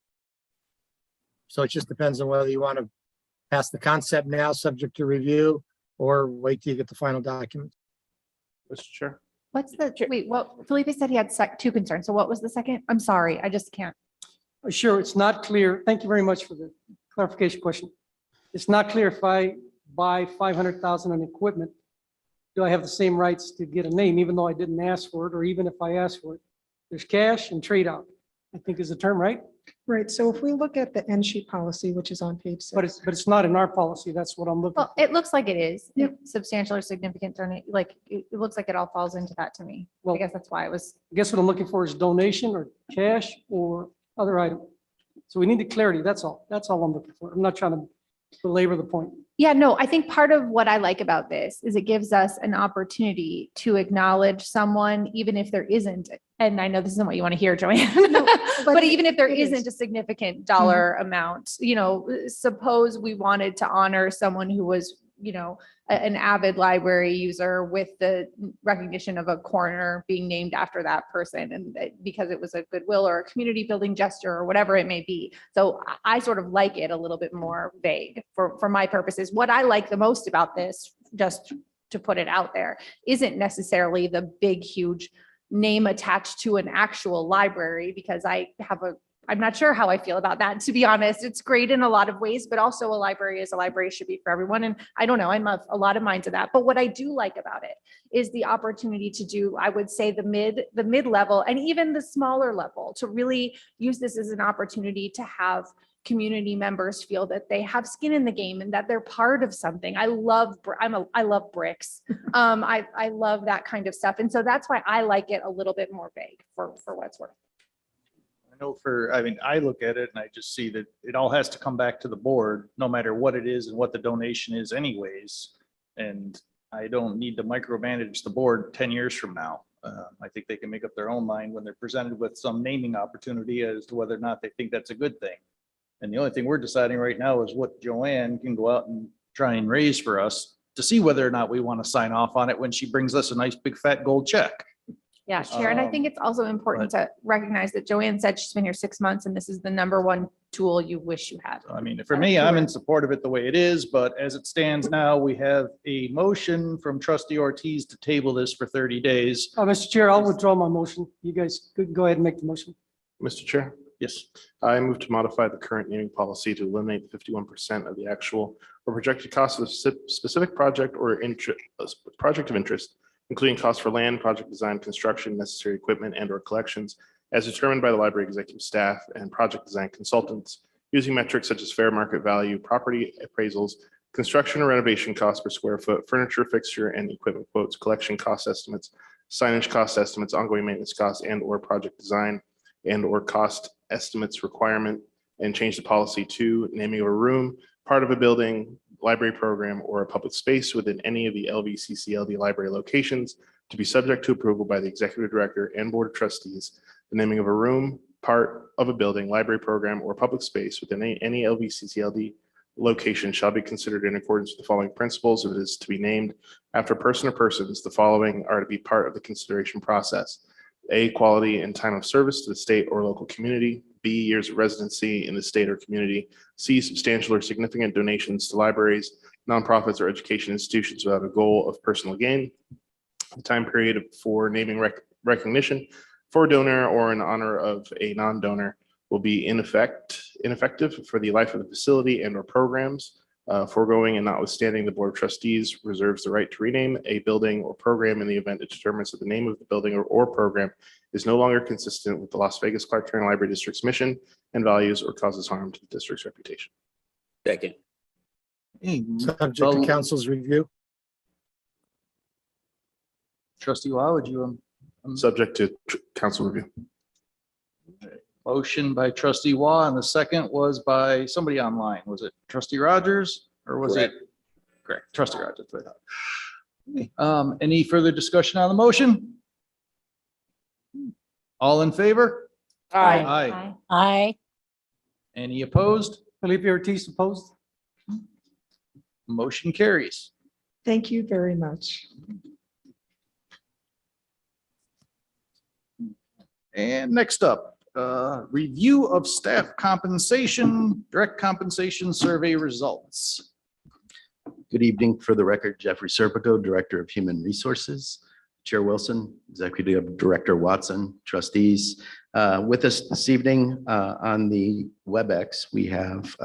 So it just depends on whether you want to pass the concept now, subject to review, or wait till you get the final document. Mr. Chair. What's the, wait, what, Felipe said he had two concerns. So what was the second? I'm sorry, I just can't. Sure, it's not clear. Thank you very much for the clarification question. It's not clear if I buy 500,000 in equipment, do I have the same rights to get a name, even though I didn't ask for it, or even if I asked for it? There's cash and trade out, I think is the term, right? Right, so if we look at the end sheet policy, which is on page 6. But it's not in our policy. That's what I'm looking Well, for. it looks like it is. Yep. Substantial or significant donate, like, it looks like it all falls into that to me. I Well, guess that's why I was, I guess what I'm looking for is donation or cash or other item. So we need the clarity. That's all. That's all I'm looking for. I'm not trying to belabor the point. yeah, no, I think part of what I like about this is it gives us an opportunity to acknowledge someone, even if there isn't, and I know this isn't what you want to hear, Joanne. But even if there it is. isn't a significant dollar amount, you know, suppose we wanted to honor someone who was, you know, an avid library user with the recognition of a corner being named after that person, and because it was a goodwill or a community building gesture or whatever it may be. So I sort of like it a little bit more vague for my purposes. What I like the most about this, just to put it out there, isn't necessarily the big, huge name attached to an actual library, because I'm not sure how I feel about that, to be honest. It's great in a lot of ways, but also a library is a library, should be for everyone. And I don't know, I'm of a lot of minds of that. But what I do like about it is the opportunity to do, I would say, the mid-level and even the smaller level, to really use this as an opportunity to have community members feel that they have skin in the game and that they're part of something. I love bricks. I love that kind of stuff. And so that's why I like it a little bit more vague for what it's worth. I know I look at it and I just see that it all has to come back to the board, no matter what it is and what the donation is anyways. And I don't need to micromanage the board 10 years from now. I think they can make up their own mind when they're presented with some naming opportunity as to whether or not they think that's a good thing. And the only thing we're deciding right now is what Joanne can go out and try and raise for us to see whether or not we want to sign off on it when she brings us a nice big fat gold check. Yeah, Chair. And I think it's also important to recognize that Joanne said she's been here 6 months and this is the #1 tool you wish you had. I mean, for me, I'm in support of it the way it is, but as it stands now, we have a motion from Trustee Ortiz to table this for 30 days. Mr. Chair, I'll withdraw my motion. You guys could go ahead and make the motion. Mr. Chair. Yes. I move to modify the current naming policy to eliminate 51% of the actual or projected cost of a specific project or project of interest, including costs for land, project design, construction, necessary equipment, and/or collections, as determined by the library executive staff and project design consultants, using metrics such as fair market value, property appraisals, construction or renovation costs per square foot, furniture, fixture, and equipment quotes, collection cost estimates, signage cost estimates, ongoing maintenance costs, and/or project design and/or cost estimates requirement, and change the policy to naming of a room, part of a building, library program, or a public space within any of the LVCCLD library locations to be subject to approval by the executive director and board of trustees. The naming of a room, part of a building, library program, or public space within any LVCCLD location shall be considered in accordance with the following principles. If it is to be named after a person or persons, the following are to be part of the consideration process. A, quality and time of service to the state or local community. B, years of residency in the state or community. C, substantial or significant donations to libraries, nonprofits, or education institutions without a goal of personal gain. The time period for naming recognition for a donor or in honor of a non-donor will be ineffective for the life of the facility and or programs. Foregoing and notwithstanding, the Board of Trustees reserves the right to rename a building or program in the event it determines that the name of the building or program is no longer consistent with the Las Vegas Clark County Library District's mission and values or causes harm to the district's reputation. Second. Subject to council's review. Trustee Wah, would you? Subject to council review. Motion by trustee Wah, and the second was by somebody online. Was it trustee Rogers or was it? Correct, trustee Rogers. Any further discussion on the motion? All in favor? Aye. Aye. Any opposed? Felipe Ortiz opposed. Motion carries. Thank you very much. And next up, review of staff compensation, direct compensation survey results. Good evening. For the record, Jeffrey Serpico, Director of Human Resources, Chair Wilson, Executive Director Watson, trustees. With us this evening on the WebEx, we have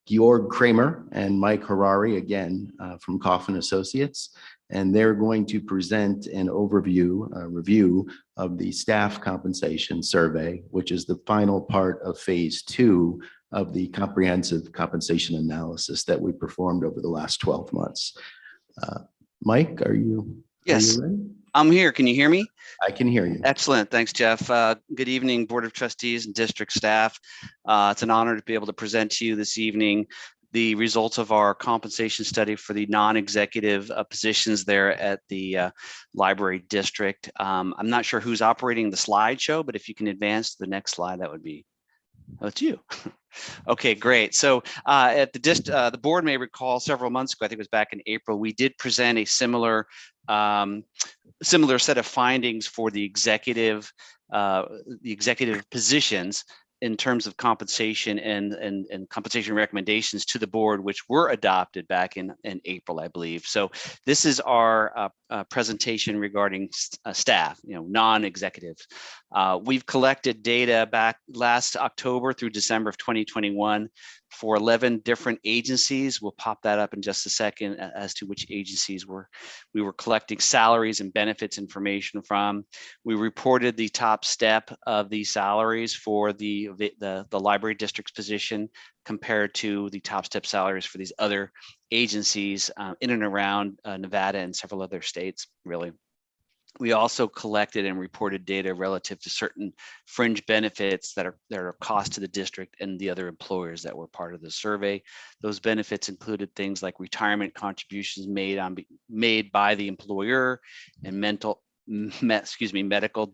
Georg Kramer and Mike Harari, again, from Coffin Associates. And they're going to present an overview, review of the staff compensation survey, which is the final part of phase 2 of the comprehensive compensation analysis that we performed over the last 12 months. Mike, are you? Yes, are you ready? I'm here. Can you hear me? I can hear you. Excellent. Thanks, Jeff. Good evening, Board of Trustees and district staff. It's an honor to be able to present to you this evening the results of our compensation study for the non-executive positions there at the library district. I'm not sure who's operating the slideshow, but if you can advance to the next slide, that would be, oh, it's you. Okay, great. So at the board may recall several months ago, I think it was back in April, we did present a similar set of findings for the executive positions in terms of compensation and compensation recommendations to the board, which were adopted back in April, I believe. So this is our presentation regarding staff, non-executives. We've collected data back last October through December of 2021 for 11 different agencies. We'll pop that up in just a second as to which agencies we were collecting salaries and benefits information from. We reported the top step of the salaries for the library district's position compared to the top step salaries for these other agencies in and around Nevada and several other states, really. We also collected and reported data relative to certain fringe benefits that are cost to the district and the other employers that were part of the survey. Those benefits included things like retirement contributions made by the employer and medical,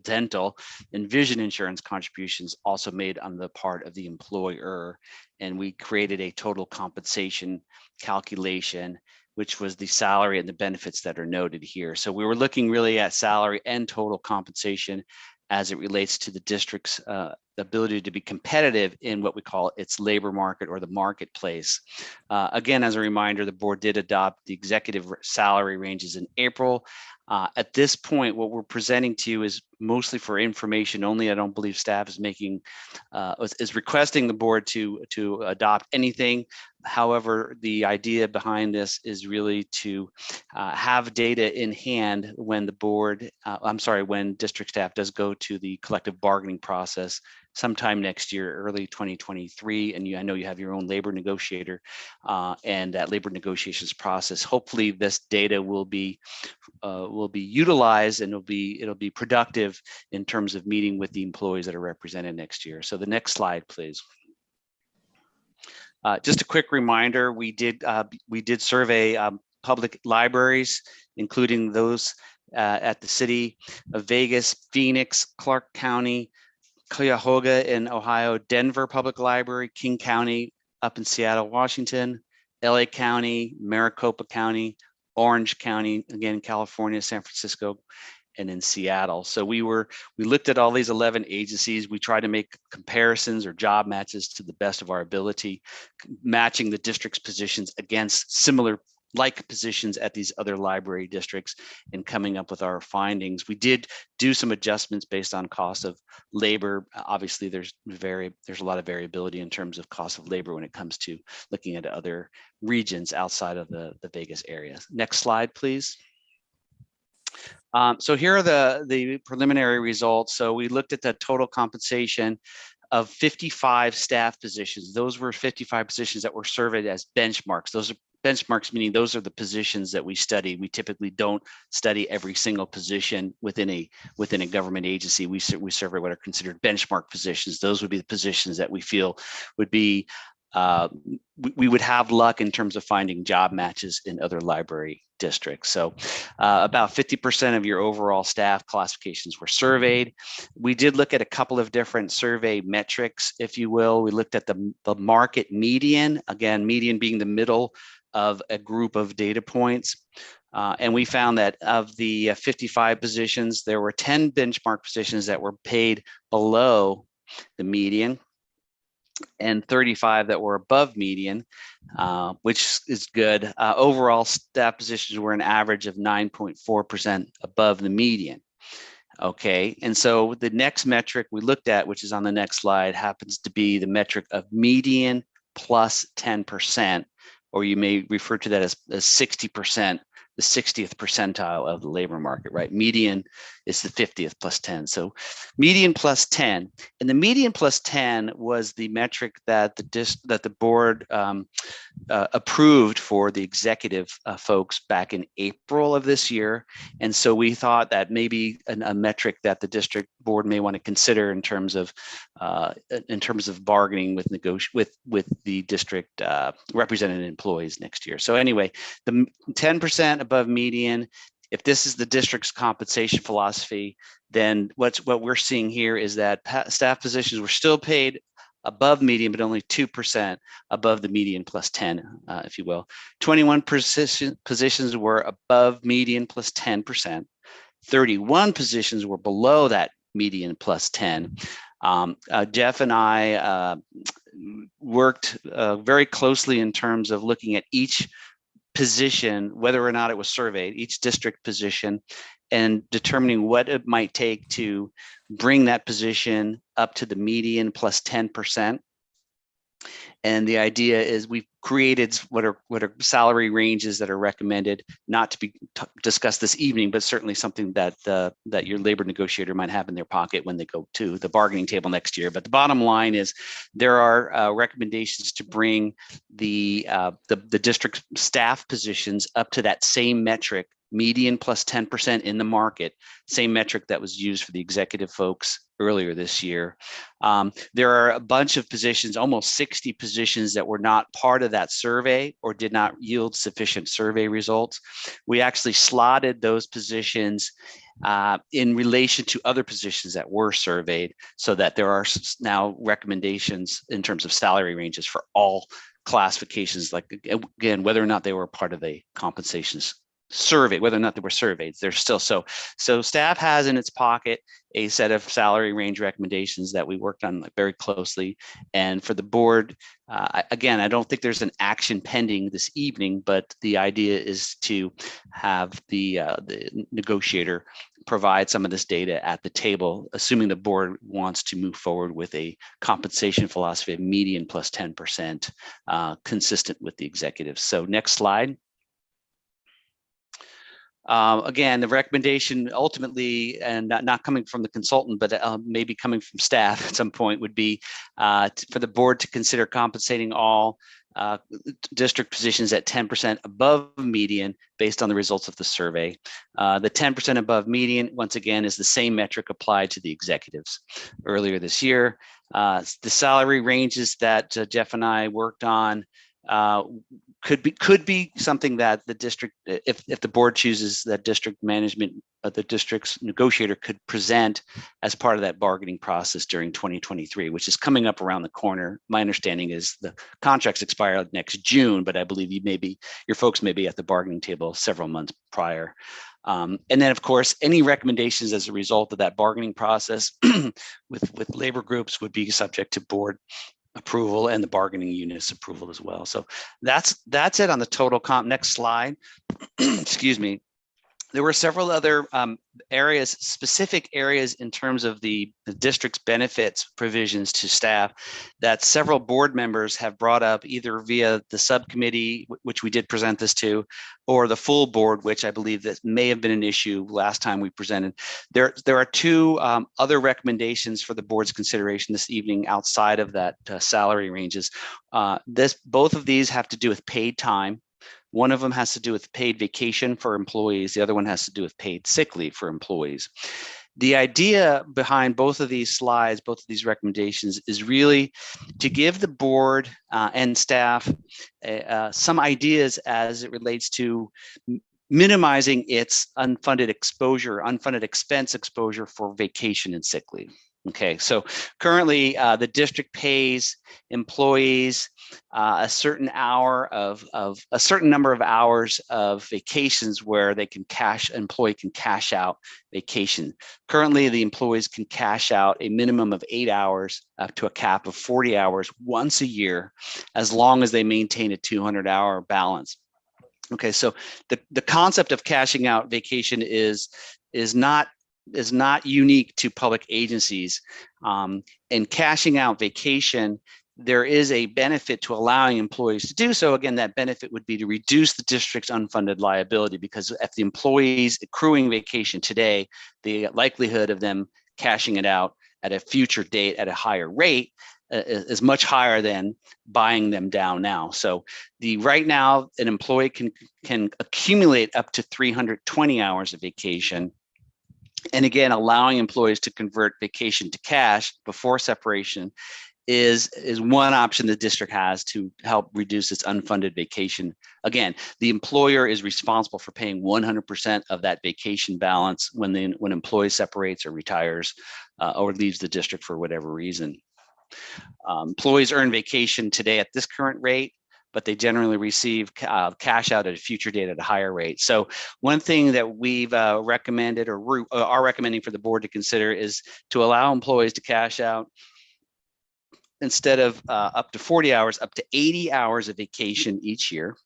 dental, and vision insurance contributions also made on the part of the employer. And we created a total compensation calculation, which was the salary and the benefits that are noted here. So we were looking really at salary and total compensation as it relates to the district's ability to be competitive in what we call its labor market or the marketplace. Again, as a reminder, the board did adopt the executive salary ranges in April. At this point, what we're presenting to you is mostly for information only. I don't believe staff is is requesting the board to adopt anything. However, the idea behind this is really to have data in hand when when district staff does go to the collective bargaining process sometime next year, early 2023. And I know you have your own labor negotiator and that labor negotiations process. Hopefully this data will be utilized and it'll be productive in terms of meeting with the employees that are represented next year. So the next slide, please. Just a quick reminder, we did survey public libraries, including those at the city of Vegas, Phoenix, Clark County, Cuyahoga in Ohio, Denver Public Library, King County, up in Seattle, Washington, LA County, Maricopa County, Orange County, again, California, San Francisco, and in Seattle. So we looked at all these 11 agencies. We tried to make comparisons or job matches to the best of our ability, matching the district's positions against similar like positions at these other library districts and coming up with our findings. We did do some adjustments based on cost of labor. Obviously, there's a lot of variability in terms of cost of labor when it comes to looking at other regions outside of the Vegas area. Next slide, please. So here are the preliminary results. So we looked at the total compensation of 55 staff positions. Those were 55 positions that were surveyed as benchmarks. Those are benchmarks, meaning those are the positions that we study. We typically don't study every single position within a government agency. We survey what are considered benchmark positions. Those would be the positions that we feel would be we would have luck in terms of finding job matches in other library districts. So about 50% of your overall staff classifications were surveyed. We did look at a couple of different survey metrics, if you will. We looked at the market median, again, median being the middle of a group of data points. And we found that of the 55 positions, there were 10 benchmark positions that were paid below the median, and 35 that were above median, which is good. Overall staff positions were an average of 9.4% above the median. Okay, and so the next metric we looked at, which is on the next slide, happens to be the metric of median plus 10%, or you may refer to that as 60%, the 60th percentile of the labor market, right? Median is the 50th plus 10. So median plus 10, and the median plus 10 was the metric that the board approved for the executive folks back in April of this year. And so we thought that maybe a metric that the district board may want to consider in terms of bargaining with the district represented employees next year. So anyway, the 10% above median. If this is the district's compensation philosophy, then what we're seeing here is that staff positions were still paid above median, but only 2% above the median plus 10, if you will. 21 positions were above median plus 10%. 31 positions were below that median plus 10. Jeff and I worked very closely in terms of looking at each position, whether or not it was surveyed, each district position, and determining what it might take to bring that position up to the median plus 10%. And the idea is we've created what are salary ranges that are recommended, not to be discussed this evening, but certainly something that that your labor negotiator might have in their pocket when they go to the bargaining table next year. But the bottom line is there are recommendations to bring the district staff positions up to that same metric, median plus 10% in the market, same metric that was used for the executive folks earlier this year. There are a bunch of positions, almost 60 positions that were not part of that survey or did not yield sufficient survey results. We actually slotted those positions in relation to other positions that were surveyed so that there are now recommendations in terms of salary ranges for all classifications, like again, whether or not they were part of a compensations survey, whether or not they were surveyed. They're still so staff has in its pocket a set of salary range recommendations that we worked on very closely. And for the board, again, I don't think there's an action pending this evening, but the idea is to have the negotiator provide some of this data at the table, assuming the board wants to move forward with a compensation philosophy of median plus 10%, consistent with the executives. So next slide. Again, the recommendation ultimately, and not coming from the consultant, but maybe coming from staff at some point, would be for the board to consider compensating all district positions at 10% above median based on the results of the survey. The 10% above median, once again, is the same metric applied to the executives earlier this year. The salary ranges that Jeff and I worked on could be something that the district, if the board chooses, that district management, the district's negotiator could present as part of that bargaining process during 2023, which is coming up around the corner. My understanding is the contracts expire next June, but I believe your folks may be at the bargaining table several months prior. And then, of course, any recommendations as a result of that bargaining process with labor groups would be subject to board approval and the bargaining unit's approval as well. So that's it on the total comp. Next slide. Excuse me. There were several other areas, specific areas in terms of the district's benefits provisions to staff that several board members have brought up either via the subcommittee, which we did present this to, or the full board, which I believe that may have been an issue last time we presented. There are two other recommendations for the board's consideration this evening outside of that salary ranges. Both of these have to do with paid time. One of them has to do with paid vacation for employees. The other one has to do with paid sick leave for employees. The idea behind both of these slides, both of these recommendations, is really to give the board and staff some ideas as it relates to minimizing its unfunded expense exposure for vacation and sick leave. Okay, so currently the district pays employees a certain number of hours of vacations where they can employee can cash out vacation. Currently, the employees can cash out a minimum of 8 hours up to a cap of 40 hours once a year, as long as they maintain a 200-hour balance. Okay, so the concept of cashing out vacation is not unique to public agencies. And cashing out vacation, there is a benefit to allowing employees to do so. Again, that benefit would be to reduce the district's unfunded liability, because if the employees accruing vacation today, the likelihood of them cashing it out at a future date at a higher rate is much higher than buying them down now. So right now, an employee can accumulate up to 320 hours of vacation. And again, allowing employees to convert vacation to cash before separation is one option the district has to help reduce its unfunded vacation. Again, the employer is responsible for paying 100% of that vacation balance when employee separates or retires or leaves the district for whatever reason. Employees earn vacation today at this current rate, but they generally receive cash out at a future date at a higher rate. So one thing that we've recommended or are recommending for the board to consider is to allow employees to cash out, instead of up to 40 hours, up to 80 hours of vacation each year.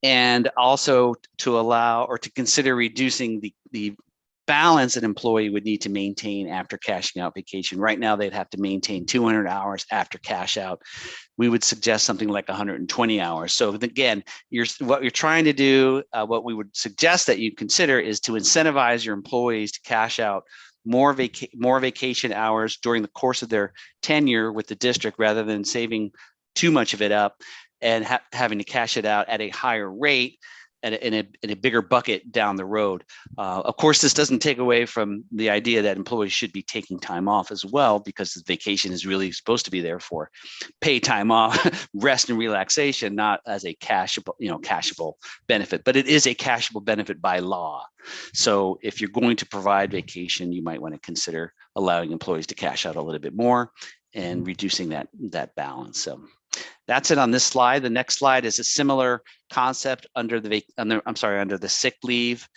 And also to allow or to consider reducing the balance an employee would need to maintain after cashing out vacation. Right now, they'd have to maintain 200 hours after cash out. We would suggest something like 120 hours. So again, what you're trying to do, what we would suggest that you consider is to incentivize your employees to cash out more vacation hours during the course of their tenure with the district, rather than saving too much of it up and having to cash it out at a higher rate in a bigger bucket down the road. Of course, this doesn't take away from the idea that employees should be taking time off as well, because the vacation is really supposed to be there for paid time off, rest and relaxation, not as a cashable benefit, but it is a cashable benefit by law. So if you're going to provide vacation, you might want to consider allowing employees to cash out a little bit more and reducing that balance. So that's it on this slide. The next slide is a similar concept under the sick leave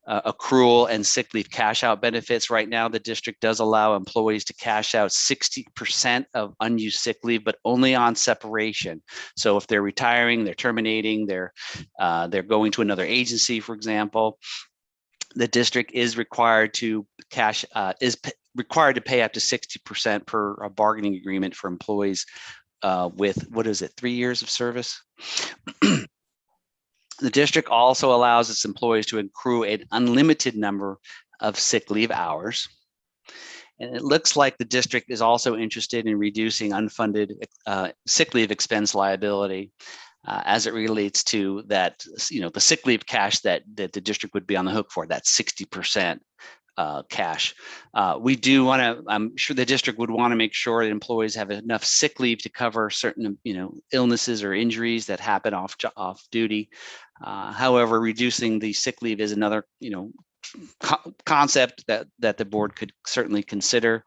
accrual and sick leave cash out benefits. Right now, the district does allow employees to cash out 60% of unused sick leave, but only on separation. So if they're retiring, they're terminating, they're going to another agency, for example, the district is required to required to pay up to 60% per bargaining agreement for employees with, 3 years of service. The district also allows its employees to accrue an unlimited number of sick leave hours. And it looks like the district is also interested in reducing unfunded sick leave expense liability as it relates to that, the sick leave cash that the district would be on the hook for, that 60% cash. We do want to, I'm sure the district would want to make sure that employees have enough sick leave to cover certain, illnesses or injuries that happen off duty. However, reducing the sick leave is another, concept that the board could certainly consider.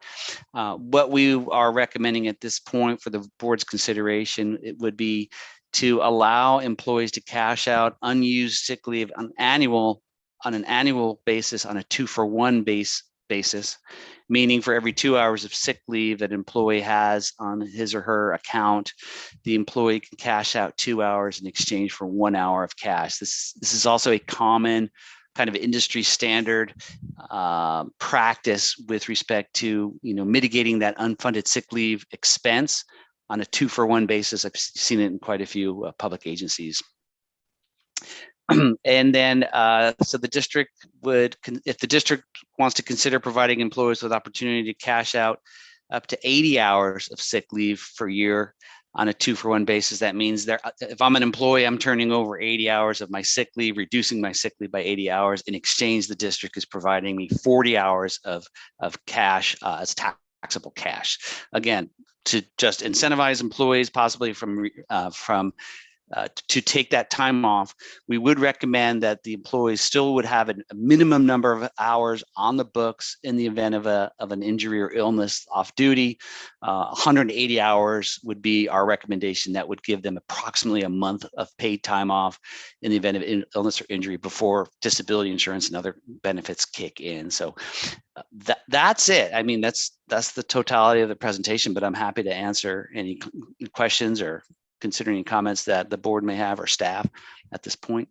What we are recommending at this point for the board's consideration, it would be to allow employees to cash out unused sick leave on an annual basis on a 2-for-1 basis, meaning for every 2 hours of sick leave that employee has on his or her account, the employee can cash out 2 hours in exchange for 1 hour of cash. This is also a common kind of industry standard practice with respect to mitigating that unfunded sick leave expense on a 2-for-1 basis. I've seen it in quite a few public agencies. And then, so the district would, if the district wants to consider providing employees with opportunity to cash out up to 80 hours of sick leave per year on a 2-for-1 basis, that means if I'm an employee, I'm turning over 80 hours of my sick leave, reducing my sick leave by 80 hours. In exchange, the district is providing me 40 hours of cash as taxable cash. Again, to just incentivize employees possibly to take that time off. We would recommend that the employees still would have a minimum number of hours on the books in the event of an injury or illness off duty. 180 hours would be our recommendation. That would give them approximately a month of paid time off in the event of illness or injury before disability insurance and other benefits kick in. So that's it. I mean, that's the totality of the presentation, but I'm happy to answer any questions or considering comments that the board may have or staff at this point.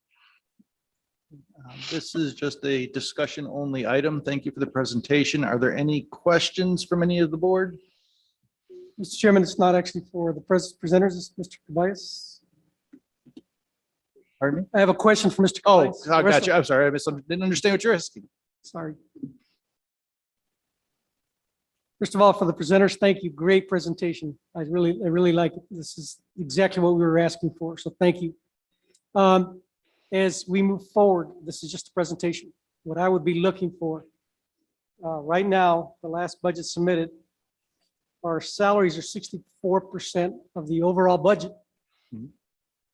This is just a discussion only item. Thank you for the presentation. Are there any questions from any of the board? Mr. Chairman, it's not actually for the presenters, it's Mr. Tobias. Pardon me? I have a question for Mr. Oh, Tobias. I got you. I'm sorry. Didn't understand what you're asking. Sorry. First of all, for the presenters, thank you. Great presentation. I really like it. This is exactly what we were asking for. So thank you. As we move forward, this is just a presentation. What I would be looking for right now, the last budget submitted, our salaries are 64% of the overall budget.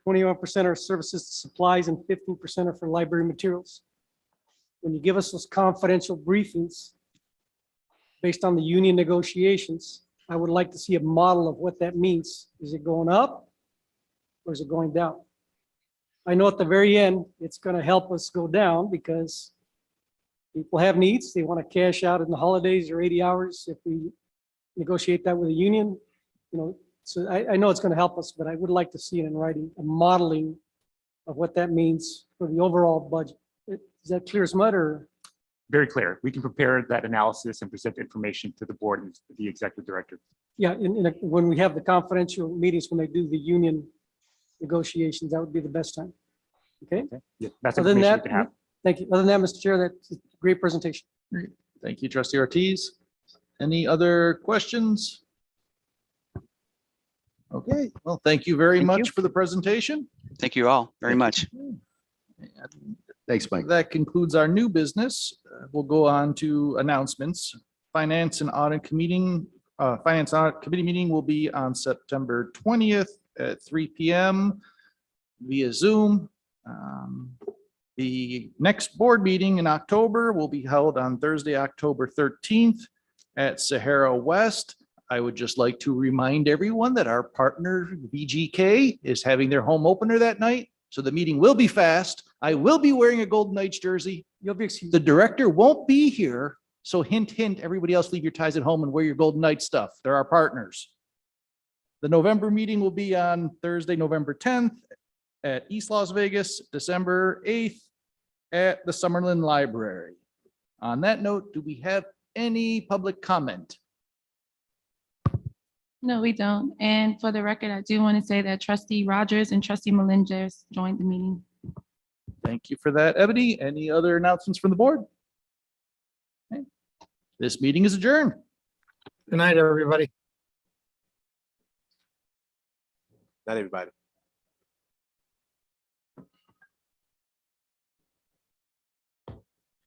21% are services, supplies, and 15% are for library materials. When you give us those confidential briefings, based on the union negotiations, I would like to see a model of what that means. Is it going up or is it going down? I know at the very end, it's going to help us go down because people have needs. They want to cash out in the holidays or 80 hours. If we negotiate that with a union, so I know it's going to help us, but I would like to see it in writing, a modeling of what that means for the overall budget. Is that clear as mud or? Very clear. We can prepare that analysis and present information to the board and the executive director. Yeah, when we have the confidential meetings, when they do the union negotiations, that would be the best time. Okay? Yeah, that's Other than information that, we can have. thank you. Other than that, Mr. Chair, that's a great presentation. Thank you, Trustee Ortiz. Any other questions? Okay, well, thank you very much for the presentation. Thank you all very much. Thanks, Mike. That concludes our new business. We'll go on to announcements. Finance and Audit Committee meeting will be on September 20th at 3 p.m. via Zoom. The next board meeting in October will be held on Thursday, October 13th at Sahara West. I would just like to remind everyone that our partner VGK is having their home opener that night. So the meeting will be fast. I will be wearing a Golden Knights jersey. You'll be excused. The director won't be here. So hint, hint, everybody else leave your ties at home and wear your Golden Knights stuff. They're our partners. The November meeting will be on Thursday, November 10th at East Las Vegas, December 8th at the Summerlin Library. On that note, do we have any public comment? No, we don't. And for the record, I do want to say that Trustee Rogers and Trustee Melendez joined the meeting. Thank you for that, Ebony. Any other announcements from the board? Okay. This meeting is adjourned. Good night, everybody. Not everybody.